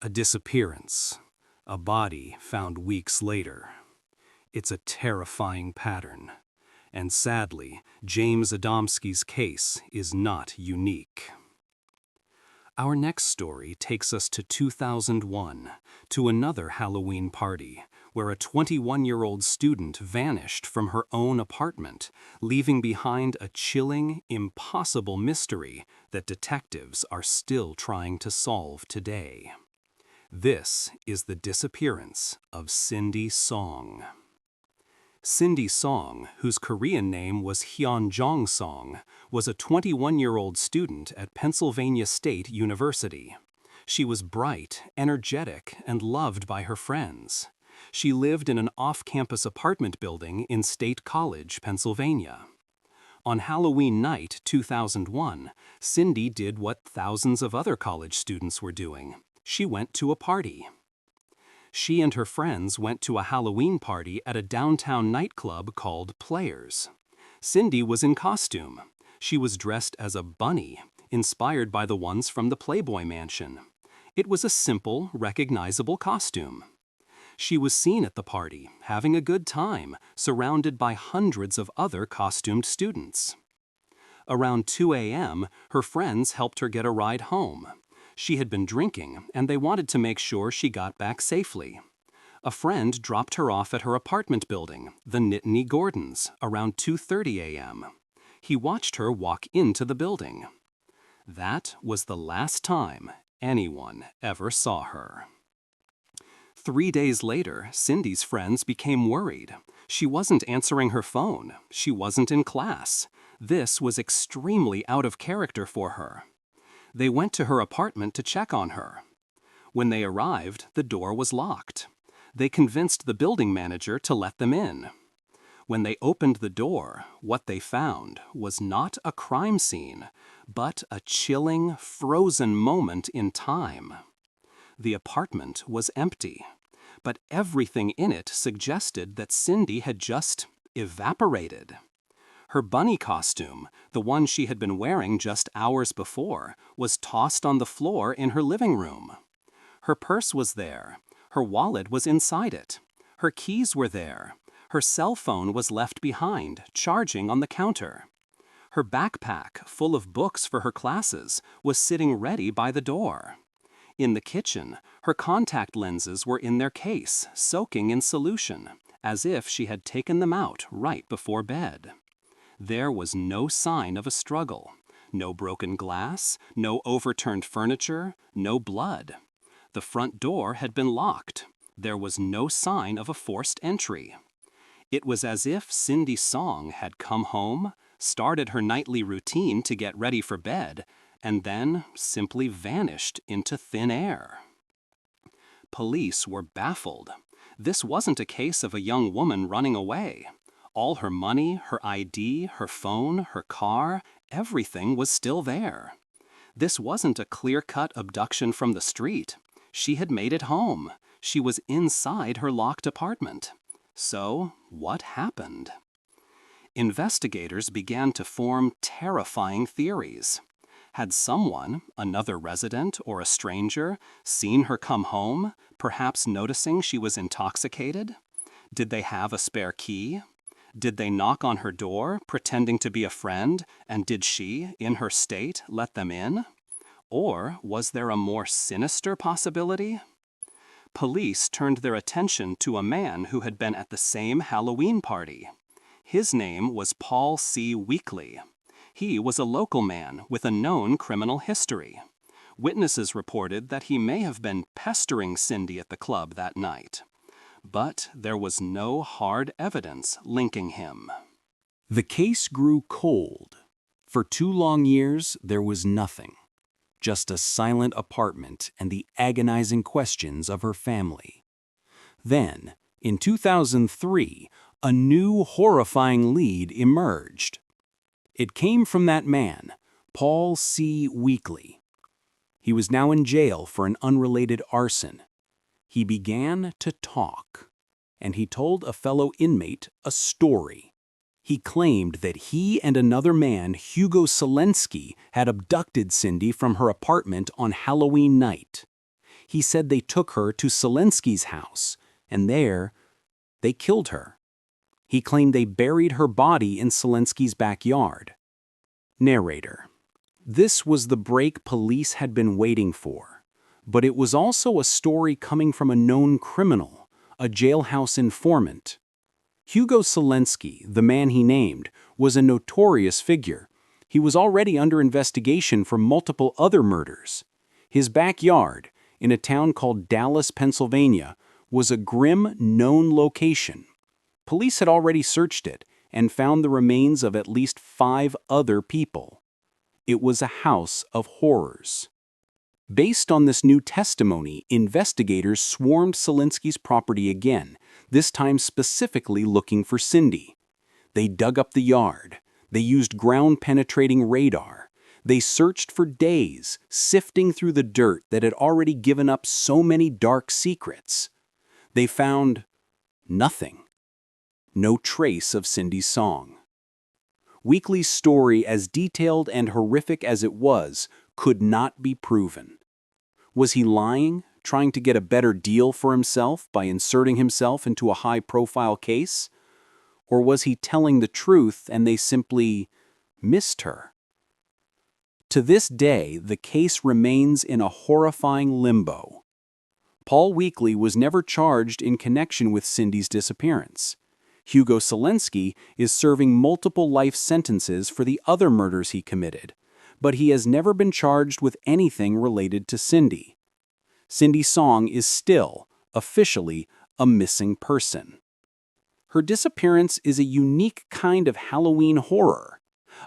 a disappearance, a body found weeks later. It's a terrifying pattern. And sadly, James Adamski's case is not unique. Our next story takes us to 2001, to another Halloween party, where a 21-year-old student vanished from her own apartment, leaving behind a chilling, impossible mystery that detectives are still trying to solve today. This is the disappearance of Cindy Song. Cindy Song, whose Korean name was Hyun Jong Song, was a 21-year-old student at Pennsylvania State University. She was bright, energetic, and loved by her friends. She lived in an off-campus apartment building in State College, Pennsylvania. On Halloween night 2001, Cindy did what thousands of other college students were doing. She went to a party. She and her friends went to a Halloween party at a downtown nightclub called Players. Cindy was in costume. She was dressed as a bunny, inspired by the ones from the Playboy Mansion. It was a simple, recognizable costume. She was seen at the party, having a good time, surrounded by hundreds of other costumed students. Around 2 a.m., her friends helped her get a ride home. She had been drinking, and they wanted to make sure she got back safely. A friend dropped her off at her apartment building, the Nittany Gordons, around 2:30 a.m. He watched her walk into the building. That was the last time anyone ever saw her. 3 days later, Cindy's friends became worried. She wasn't answering her phone. She wasn't in class. This was extremely out of character for her. They went to her apartment to check on her. When they arrived, the door was locked. They convinced the building manager to let them in. When they opened the door, what they found was not a crime scene, but a chilling, frozen moment in time. The apartment was empty, but everything in it suggested that Cindy had just evaporated. Her bunny costume, the one she had been wearing just hours before, was tossed on the floor in her living room. Her purse was there. Her wallet was inside it. Her keys were there. Her cell phone was left behind, charging on the counter. Her backpack, full of books for her classes, was sitting ready by the door. In the kitchen, her contact lenses were in their case, soaking in solution, as if she had taken them out right before bed. There was no sign of a struggle. No broken glass, no overturned furniture, no blood. The front door had been locked. There was no sign of a forced entry. It was as if Cindy Song had come home, started her nightly routine to get ready for bed, and then simply vanished into thin air. Police were baffled. This wasn't a case of a young woman running away. All her money, her ID, her phone, her car, everything was still there. This wasn't a clear-cut abduction from the street. She had made it home. She was inside her locked apartment. So, what happened? Investigators began to form terrifying theories. Had someone, another resident or a stranger, seen her come home, perhaps noticing she was intoxicated? Did they have a spare key? Did they knock on her door, pretending to be a friend, and did she, in her state, let them in? Or was there a more sinister possibility? Police turned their attention to a man who had been at the same Halloween party. His name was Paul C. Weekly. He was a local man with a known criminal history. Witnesses reported that he may have been pestering Cindy at the club that night. But there was no hard evidence linking him. The case grew cold. For 2 long years, there was nothing. Just a silent apartment and the agonizing questions of her family. Then, in 2003, a new horrifying lead emerged. It came from that man, Paul C. Weekly. He was now in jail for an unrelated arson. He began to talk, and he told a fellow inmate a story. He claimed that he and another man, Hugo Selensky, had abducted Cindy from her apartment on Halloween night. He said they took her to Selensky's house, and there, they killed her. He claimed they buried her body in Selensky's backyard. Narrator: this was the break police had been waiting for, but it was also a story coming from a known criminal, a jailhouse informant. Hugo Selensky, the man he named, was a notorious figure. He was already under investigation for multiple other murders. His backyard, in a town called Dallas, Pennsylvania, was a grim, known location. Police had already searched it and found the remains of at least 5 other people. It was a house of horrors. Based on this new testimony, investigators swarmed Selensky's property again, this time specifically looking for Cindy. They dug up the yard. They used ground-penetrating radar. They searched for days, sifting through the dirt that had already given up so many dark secrets. They found nothing. No trace of Cindy Song. Weekly's story, as detailed and horrific as it was, could not be proven. Was he lying, trying to get a better deal for himself by inserting himself into a high-profile case? Or was he telling the truth and they simply missed her? To this day, the case remains in a horrifying limbo. Paul Weekly was never charged in connection with Cindy's disappearance. Hugo Selensky is serving multiple life sentences for the other murders he committed, but he has never been charged with anything related to Cindy. Cindy Song is still, officially, a missing person. Her disappearance is a unique kind of Halloween horror,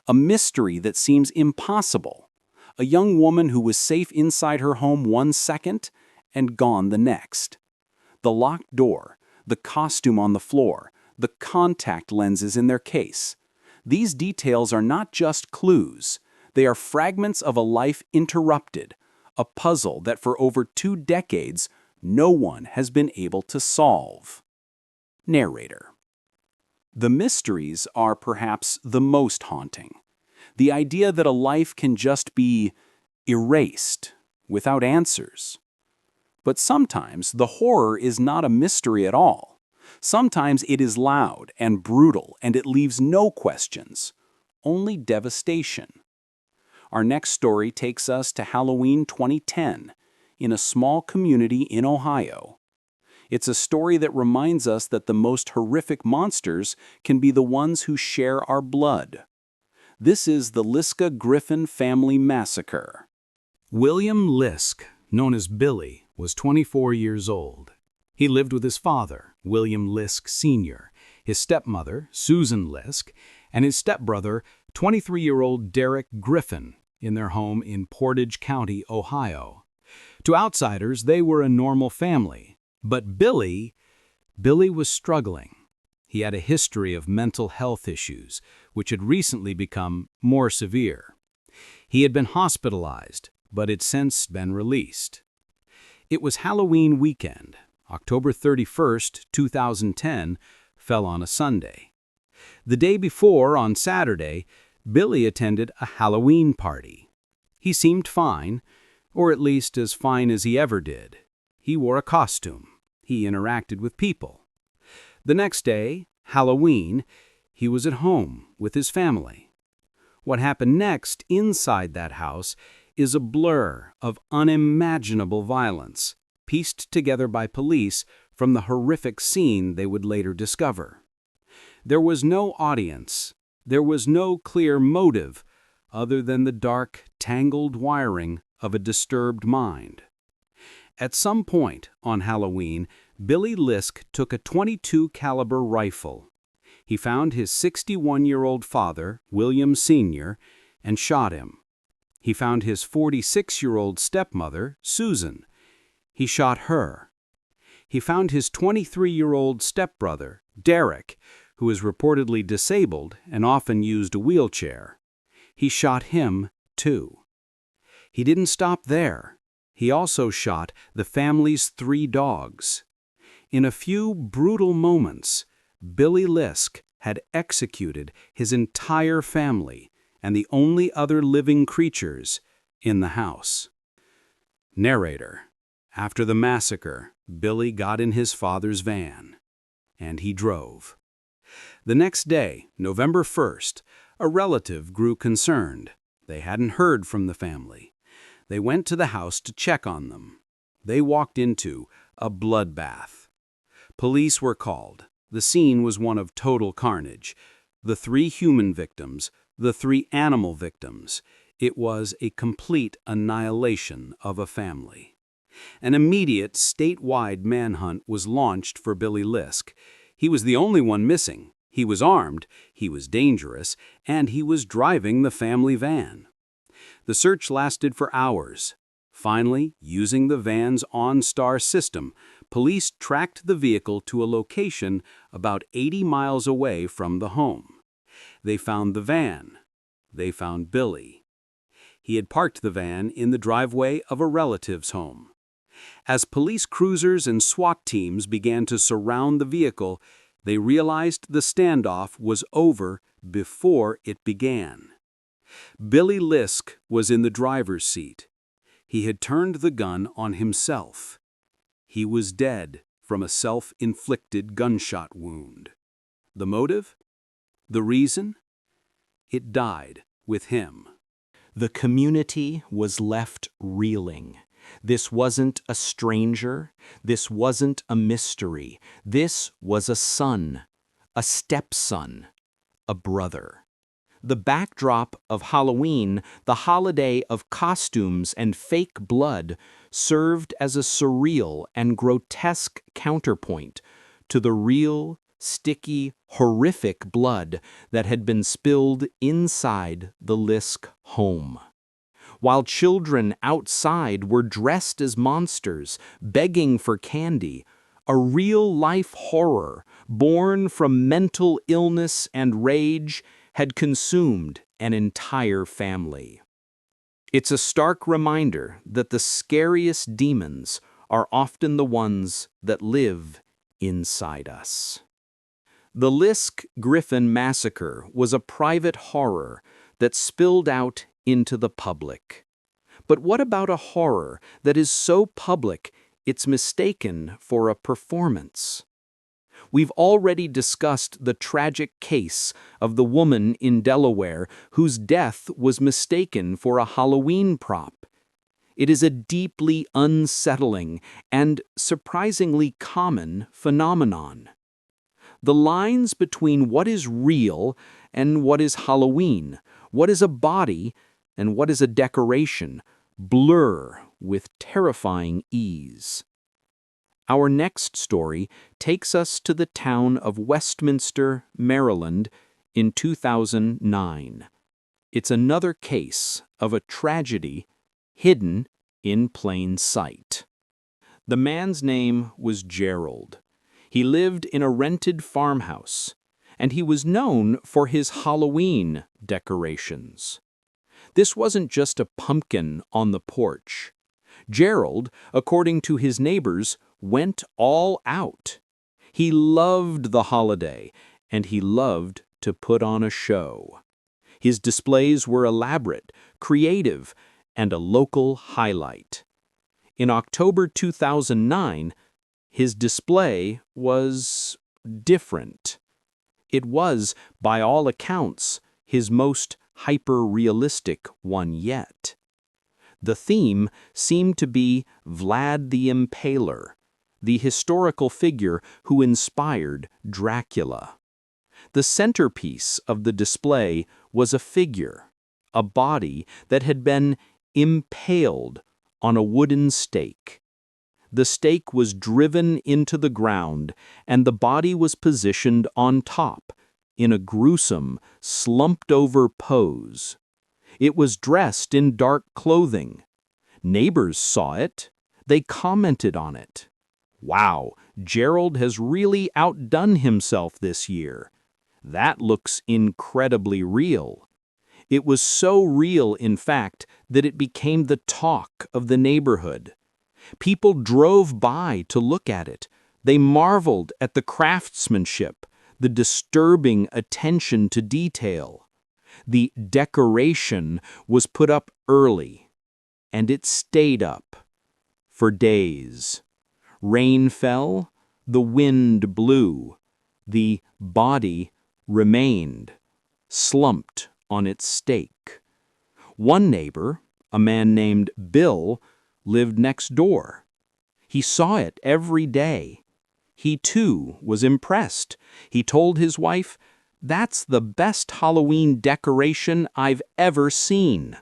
a mystery that seems impossible. A young woman who was safe inside her home 1 second and gone the next. The locked door, the costume on the floor, the contact lenses in their case. These details are not just clues. They are fragments of a life interrupted, a puzzle that for over 2 decades no one has been able to solve. Narrator. The mysteries are perhaps the most haunting. The idea that a life can just be erased without answers. But sometimes the horror is not a mystery at all. Sometimes it is loud and brutal and it leaves no questions, only devastation. Our next story takes us to Halloween 2010 in a small community in Ohio. It's a story that reminds us that the most horrific monsters can be the ones who share our blood. This is the Liska Griffin family massacre. William Lisk, known as Billy, was 24 years old. He lived with his father, William Lisk Sr., his stepmother, Susan Lisk, and his stepbrother, 23-year-old Derek Griffin, in their home in Portage County, Ohio. To outsiders, they were a normal family. But Billy was struggling. He had a history of mental health issues, which had recently become more severe. He had been hospitalized, but had since been released. It was Halloween weekend. October 31st, 2010, fell on a Sunday. The day before, on Saturday, Billy attended a Halloween party. He seemed fine, or at least as fine as he ever did. He wore a costume. He interacted with people. The next day, Halloween, he was at home with his family. What happened next inside that house is a blur of unimaginable violence, pieced together by police from the horrific scene they would later discover. There was no audience. There was no clear motive other than the dark, tangled wiring of a disturbed mind. At some point on Halloween, Billy Lisk took a .22 caliber rifle. He found his 61-year-old father, William Sr., and shot him. He found his 46-year-old stepmother, Susan. He shot her. He found his 23-year-old stepbrother, Derek, who is reportedly disabled and often used a wheelchair. He shot him, too. He didn't stop there. He also shot the family's 3 dogs. In a few brutal moments, Billy Lisk had executed his entire family and the only other living creatures in the house. Narrator. After the massacre, Billy got in his father's van, and he drove. The next day, November 1st, a relative grew concerned. They hadn't heard from the family. They went to the house to check on them. They walked into a bloodbath. Police were called. The scene was one of total carnage. The 3 human victims, the 3 animal victims. It was a complete annihilation of a family. An immediate statewide manhunt was launched for Billy Lisk. He was the only one missing. He was armed, he was dangerous, and he was driving the family van. The search lasted for hours. Finally, using the van's OnStar system, police tracked the vehicle to a location about 80 miles away from the home. They found the van. They found Billy. He had parked the van in the driveway of a relative's home. As police cruisers and SWAT teams began to surround the vehicle, they realized the standoff was over before it began. Billy Lisk was in the driver's seat. He had turned the gun on himself. He was dead from a self-inflicted gunshot wound. The motive? The reason? It died with him. The community was left reeling. This wasn't a stranger. This wasn't a mystery. This was a son, a stepson, a brother. The backdrop of Halloween, the holiday of costumes and fake blood, served as a surreal and grotesque counterpoint to the real, sticky, horrific blood that had been spilled inside the Lisk home. While children outside were dressed as monsters, begging for candy, a real-life horror born from mental illness and rage had consumed an entire family. It's a stark reminder that the scariest demons are often the ones that live inside us. The Lisk Griffin Massacre was a private horror that spilled out into the public. But what about a horror that is so public it's mistaken for a performance? We've already discussed the tragic case of the woman in Delaware whose death was mistaken for a Halloween prop. It is a deeply unsettling and surprisingly common phenomenon. The lines between what is real and what is Halloween, what is a body and what is a decoration, blur with terrifying ease. Our next story takes us to the town of Westminster, Maryland, in 2009. It's another case of a tragedy hidden in plain sight. The man's name was Gerald. He lived in a rented farmhouse, and he was known for his Halloween decorations. This wasn't just a pumpkin on the porch. Gerald, according to his neighbors, went all out. He loved the holiday, and he loved to put on a show. His displays were elaborate, creative, and a local highlight. In October 2009, his display was different. It was, by all accounts, his most hyper-realistic one yet. The theme seemed to be Vlad the Impaler, the historical figure who inspired Dracula. The centerpiece of the display was a figure, a body that had been impaled on a wooden stake. The stake was driven into the ground, and the body was positioned on top, in a gruesome, slumped-over pose. It was dressed in dark clothing. Neighbors saw it. They commented on it. "Wow, Gerald has really outdone himself this year. That looks incredibly real." It was so real, in fact, that it became the talk of the neighborhood. People drove by to look at it. They marveled at the craftsmanship, the disturbing attention to detail. The decoration was put up early, and it stayed up for days. Rain fell, the wind blew, the body remained, slumped on its stake. One neighbor, a man named Bill, lived next door. He saw it every day. He too was impressed. He told his wife, "That's the best Halloween decoration I've ever seen."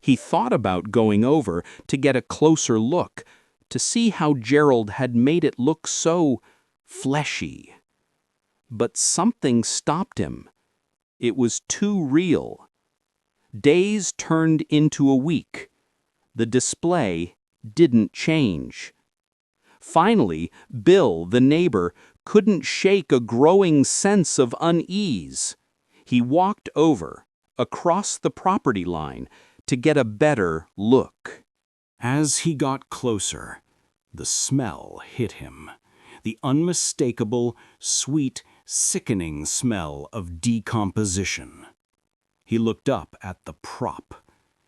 He thought about going over to get a closer look, to see how Gerald had made it look so fleshy. But something stopped him. It was too real. Days turned into a week. The display didn't change. Finally, Bill, the neighbor, couldn't shake a growing sense of unease. He walked over, across the property line, to get a better look. As he got closer, the smell hit him. The unmistakable, sweet, sickening smell of decomposition. He looked up at the prop.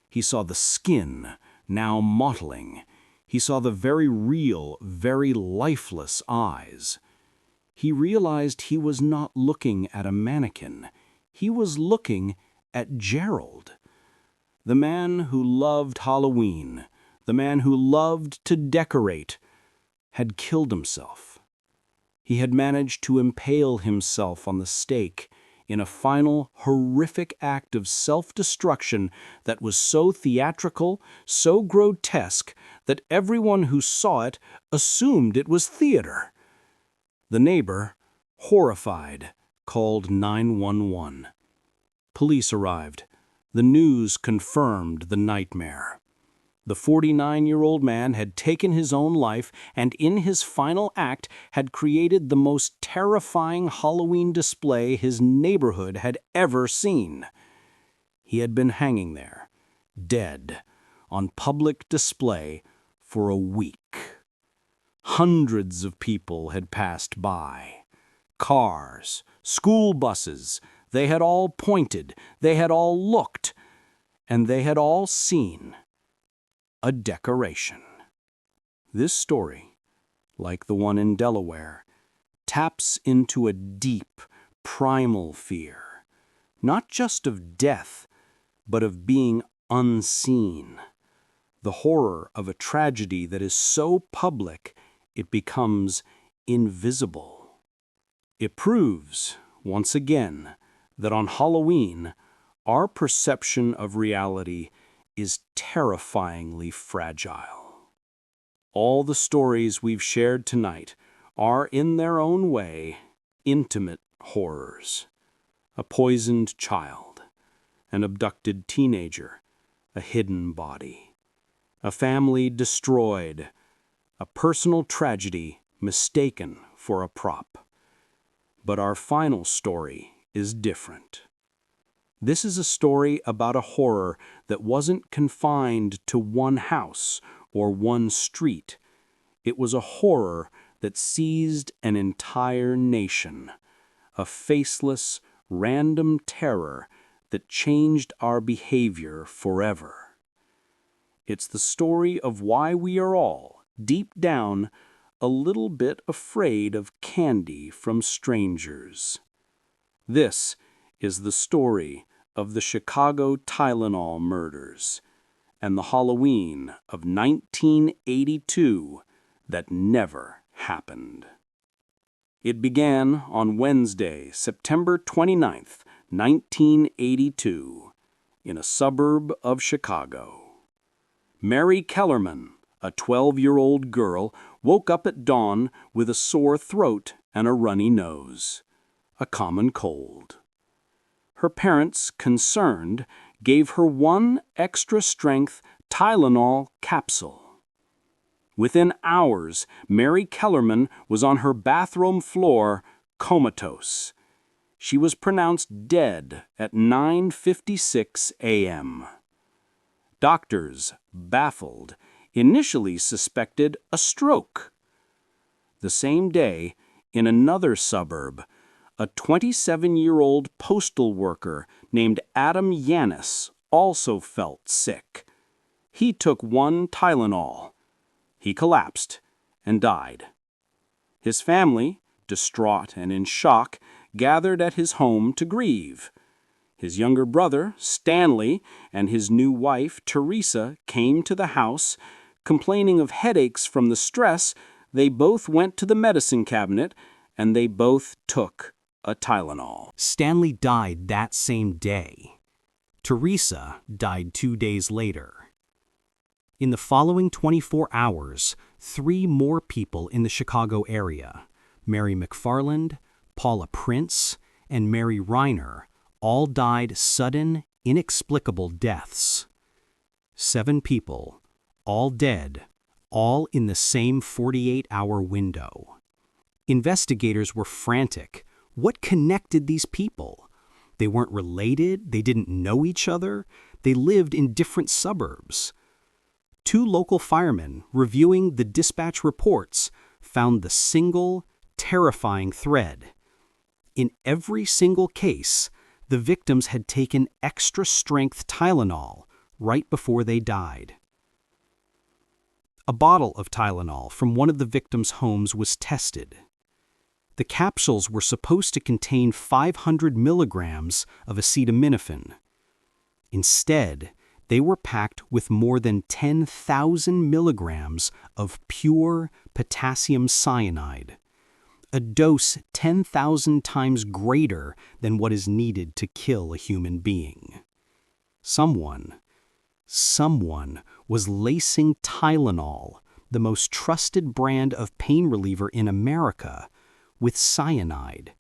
He saw the skin, now mottling. He saw the very real, very lifeless eyes. He realized he was not looking at a mannequin. He was looking at Gerald. The man who loved Halloween, the man who loved to decorate, had killed himself. He had managed to impale himself on the stake in a final, horrific act of self-destruction that was so theatrical, so grotesque, that everyone who saw it assumed it was theater. The neighbor, horrified, called 911. Police arrived. The news confirmed the nightmare. The 49-year-old man had taken his own life and in his final act had created the most terrifying Halloween display his neighborhood had ever seen. He had been hanging there, dead, on public display for a week. Hundreds of people had passed by. Cars, school buses, they had all pointed, they had all looked, and they had all seen a decoration. This story, like the one in Delaware, taps into a deep, primal fear, not just of death, but of being unseen. The horror of a tragedy that is so public it becomes invisible. It proves, once again, that on Halloween, our perception of reality is terrifyingly fragile. All the stories we've shared tonight are, in their own way, intimate horrors. A poisoned child, an abducted teenager, a hidden body, a family destroyed, a personal tragedy mistaken for a prop. But our final story is different. This is a story about a horror that wasn't confined to one house or one street. It was a horror that seized an entire nation, a faceless, random terror that changed our behavior forever. It's the story of why we are all, deep down, a little bit afraid of candy from strangers. This is the story of the Chicago Tylenol murders and the Halloween of 1982 that never happened. It began on Wednesday, September 29th, 1982, in a suburb of Chicago. Mary Kellerman, a 12-year-old girl, woke up at dawn with a sore throat and a runny nose, a common cold. Her parents, concerned, gave her one extra-strength Tylenol capsule. Within hours, Mary Kellerman was on her bathroom floor, comatose. She was pronounced dead at 9:56 a.m. Doctors, baffled, initially suspected a stroke. The same day, in another suburb, a 27-year-old postal worker named Adam Yanis also felt sick. He took one Tylenol. He collapsed and died. His family, distraught and in shock, gathered at his home to grieve. His younger brother, Stanley, and his new wife, Teresa, came to the house. Complaining of headaches from the stress, they both went to the medicine cabinet, and they both took a Tylenol. Stanley died that same day. Teresa died 2 days later. In the following 24 hours, 3 more people in the Chicago area, Mary McFarland, Paula Prince, and Mary Reiner, all died sudden, inexplicable deaths. 7 people, all dead, all in the same 48-hour window. Investigators were frantic. What connected these people? They weren't related, they didn't know each other, they lived in different suburbs. 2 local firemen, reviewing the dispatch reports, found the single, terrifying thread. In every single case, the victims had taken extra-strength Tylenol right before they died. A bottle of Tylenol from one of the victims' homes was tested. The capsules were supposed to contain 500 milligrams of acetaminophen. Instead, they were packed with more than 10,000 milligrams of pure potassium cyanide, a dose 10,000 times greater than what is needed to kill a human being. Someone was lacing Tylenol, the most trusted brand of pain reliever in America, with cyanide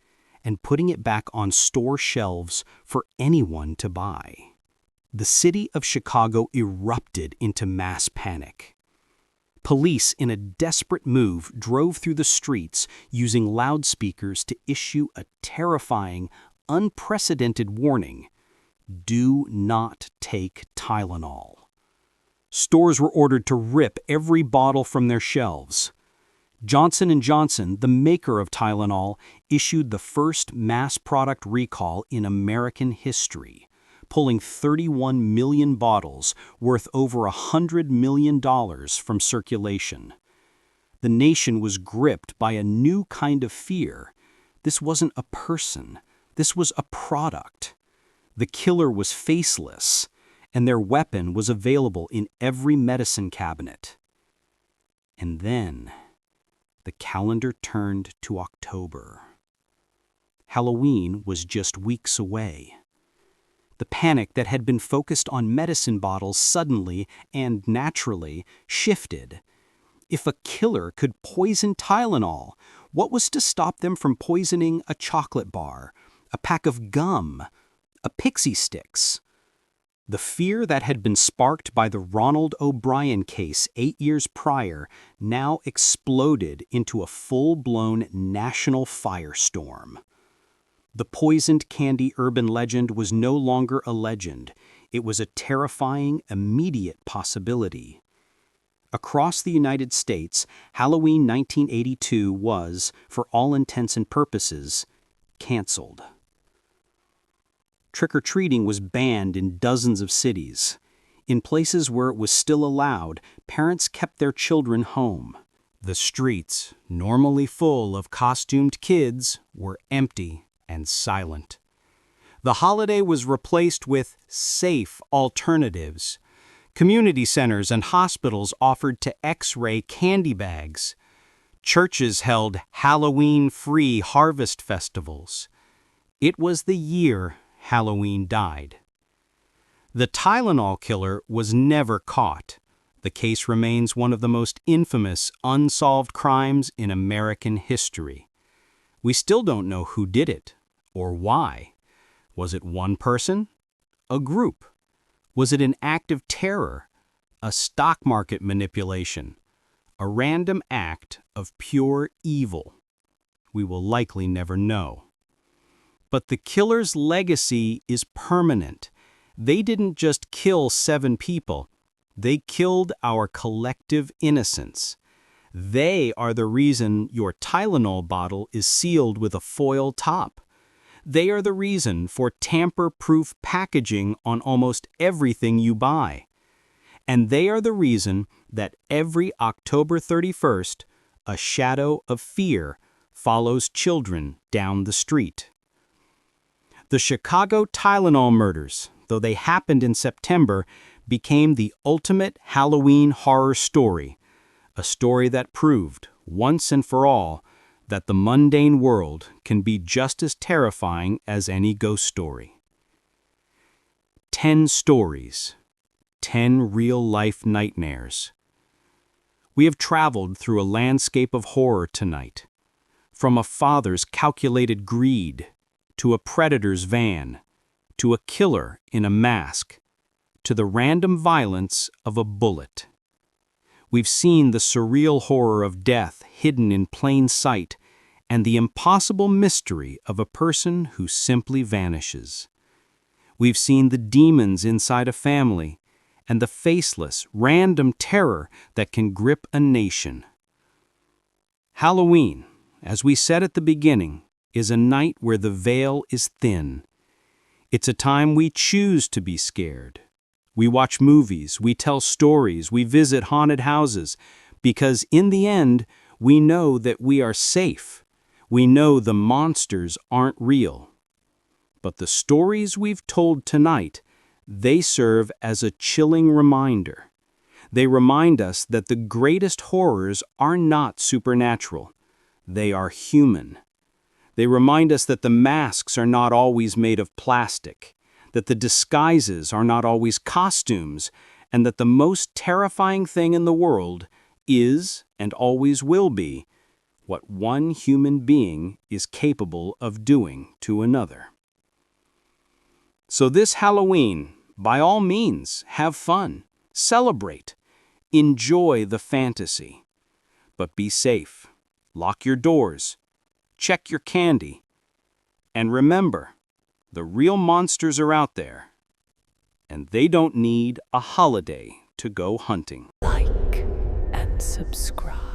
and putting it back on store shelves for anyone to buy. The city of Chicago erupted into mass panic. Police, in a desperate move, drove through the streets using loudspeakers to issue a terrifying, unprecedented warning: do not take Tylenol. Stores were ordered to rip every bottle from their shelves. Johnson & Johnson, the maker of Tylenol, issued the first mass product recall in American history, pulling 31 million bottles worth over $100 million from circulation. The nation was gripped by a new kind of fear. This wasn't a person. This was a product. The killer was faceless, and their weapon was available in every medicine cabinet. And then the calendar turned to October. Halloween was just weeks away. The panic that had been focused on medicine bottles suddenly and naturally shifted. If a killer could poison Tylenol, what was to stop them from poisoning a chocolate bar, a pack of gum, a pixie sticks? The fear that had been sparked by the Ronald O'Brien case 8 years prior now exploded into a full-blown national firestorm. The poisoned candy urban legend was no longer a legend. It was a terrifying, immediate possibility. Across the United States, Halloween 1982 was, for all intents and purposes, canceled. Trick-or-treating was banned in dozens of cities. In places where it was still allowed, parents kept their children home. The streets, normally full of costumed kids, were empty and silent. The holiday was replaced with safe alternatives. Community centers and hospitals offered to X-ray candy bags. Churches held Halloween-free harvest festivals. It was the year Halloween died. The Tylenol killer was never caught. The case remains one of the most infamous unsolved crimes in American history. We still don't know who did it or why. Was it one person? A group? Was it an act of terror? A stock market manipulation? A random act of pure evil? We will likely never know. But the killer's legacy is permanent. They didn't just kill 7 people. They killed our collective innocence. They are the reason your Tylenol bottle is sealed with a foil top. They are the reason for tamper-proof packaging on almost everything you buy. And they are the reason that every October 31st, a shadow of fear follows children down the street. The Chicago Tylenol murders, though they happened in September, became the ultimate Halloween horror story, a story that proved, once and for all, that the mundane world can be just as terrifying as any ghost story. 10 stories, 10 real-life nightmares. We have traveled through a landscape of horror tonight, from a father's calculated greed, to a predator's van, to a killer in a mask, to the random violence of a bullet. We've seen the surreal horror of death hidden in plain sight and the impossible mystery of a person who simply vanishes. We've seen the demons inside a family and the faceless, random terror that can grip a nation. Halloween, as we said at the beginning, is a night where the veil is thin. It's a time we choose to be scared. We watch movies, we tell stories, we visit haunted houses, because in the end, we know that we are safe. We know the monsters aren't real. But the stories we've told tonight, they serve as a chilling reminder. They remind us that the greatest horrors are not supernatural. They are human. They remind us that the masks are not always made of plastic, that the disguises are not always costumes, and that the most terrifying thing in the world is, and always will be, what one human being is capable of doing to another. So this Halloween, by all means, have fun, celebrate, enjoy the fantasy. But be safe, lock your doors, check your candy, and remember, the real monsters are out there, and they don't need a holiday to go hunting. Like and subscribe.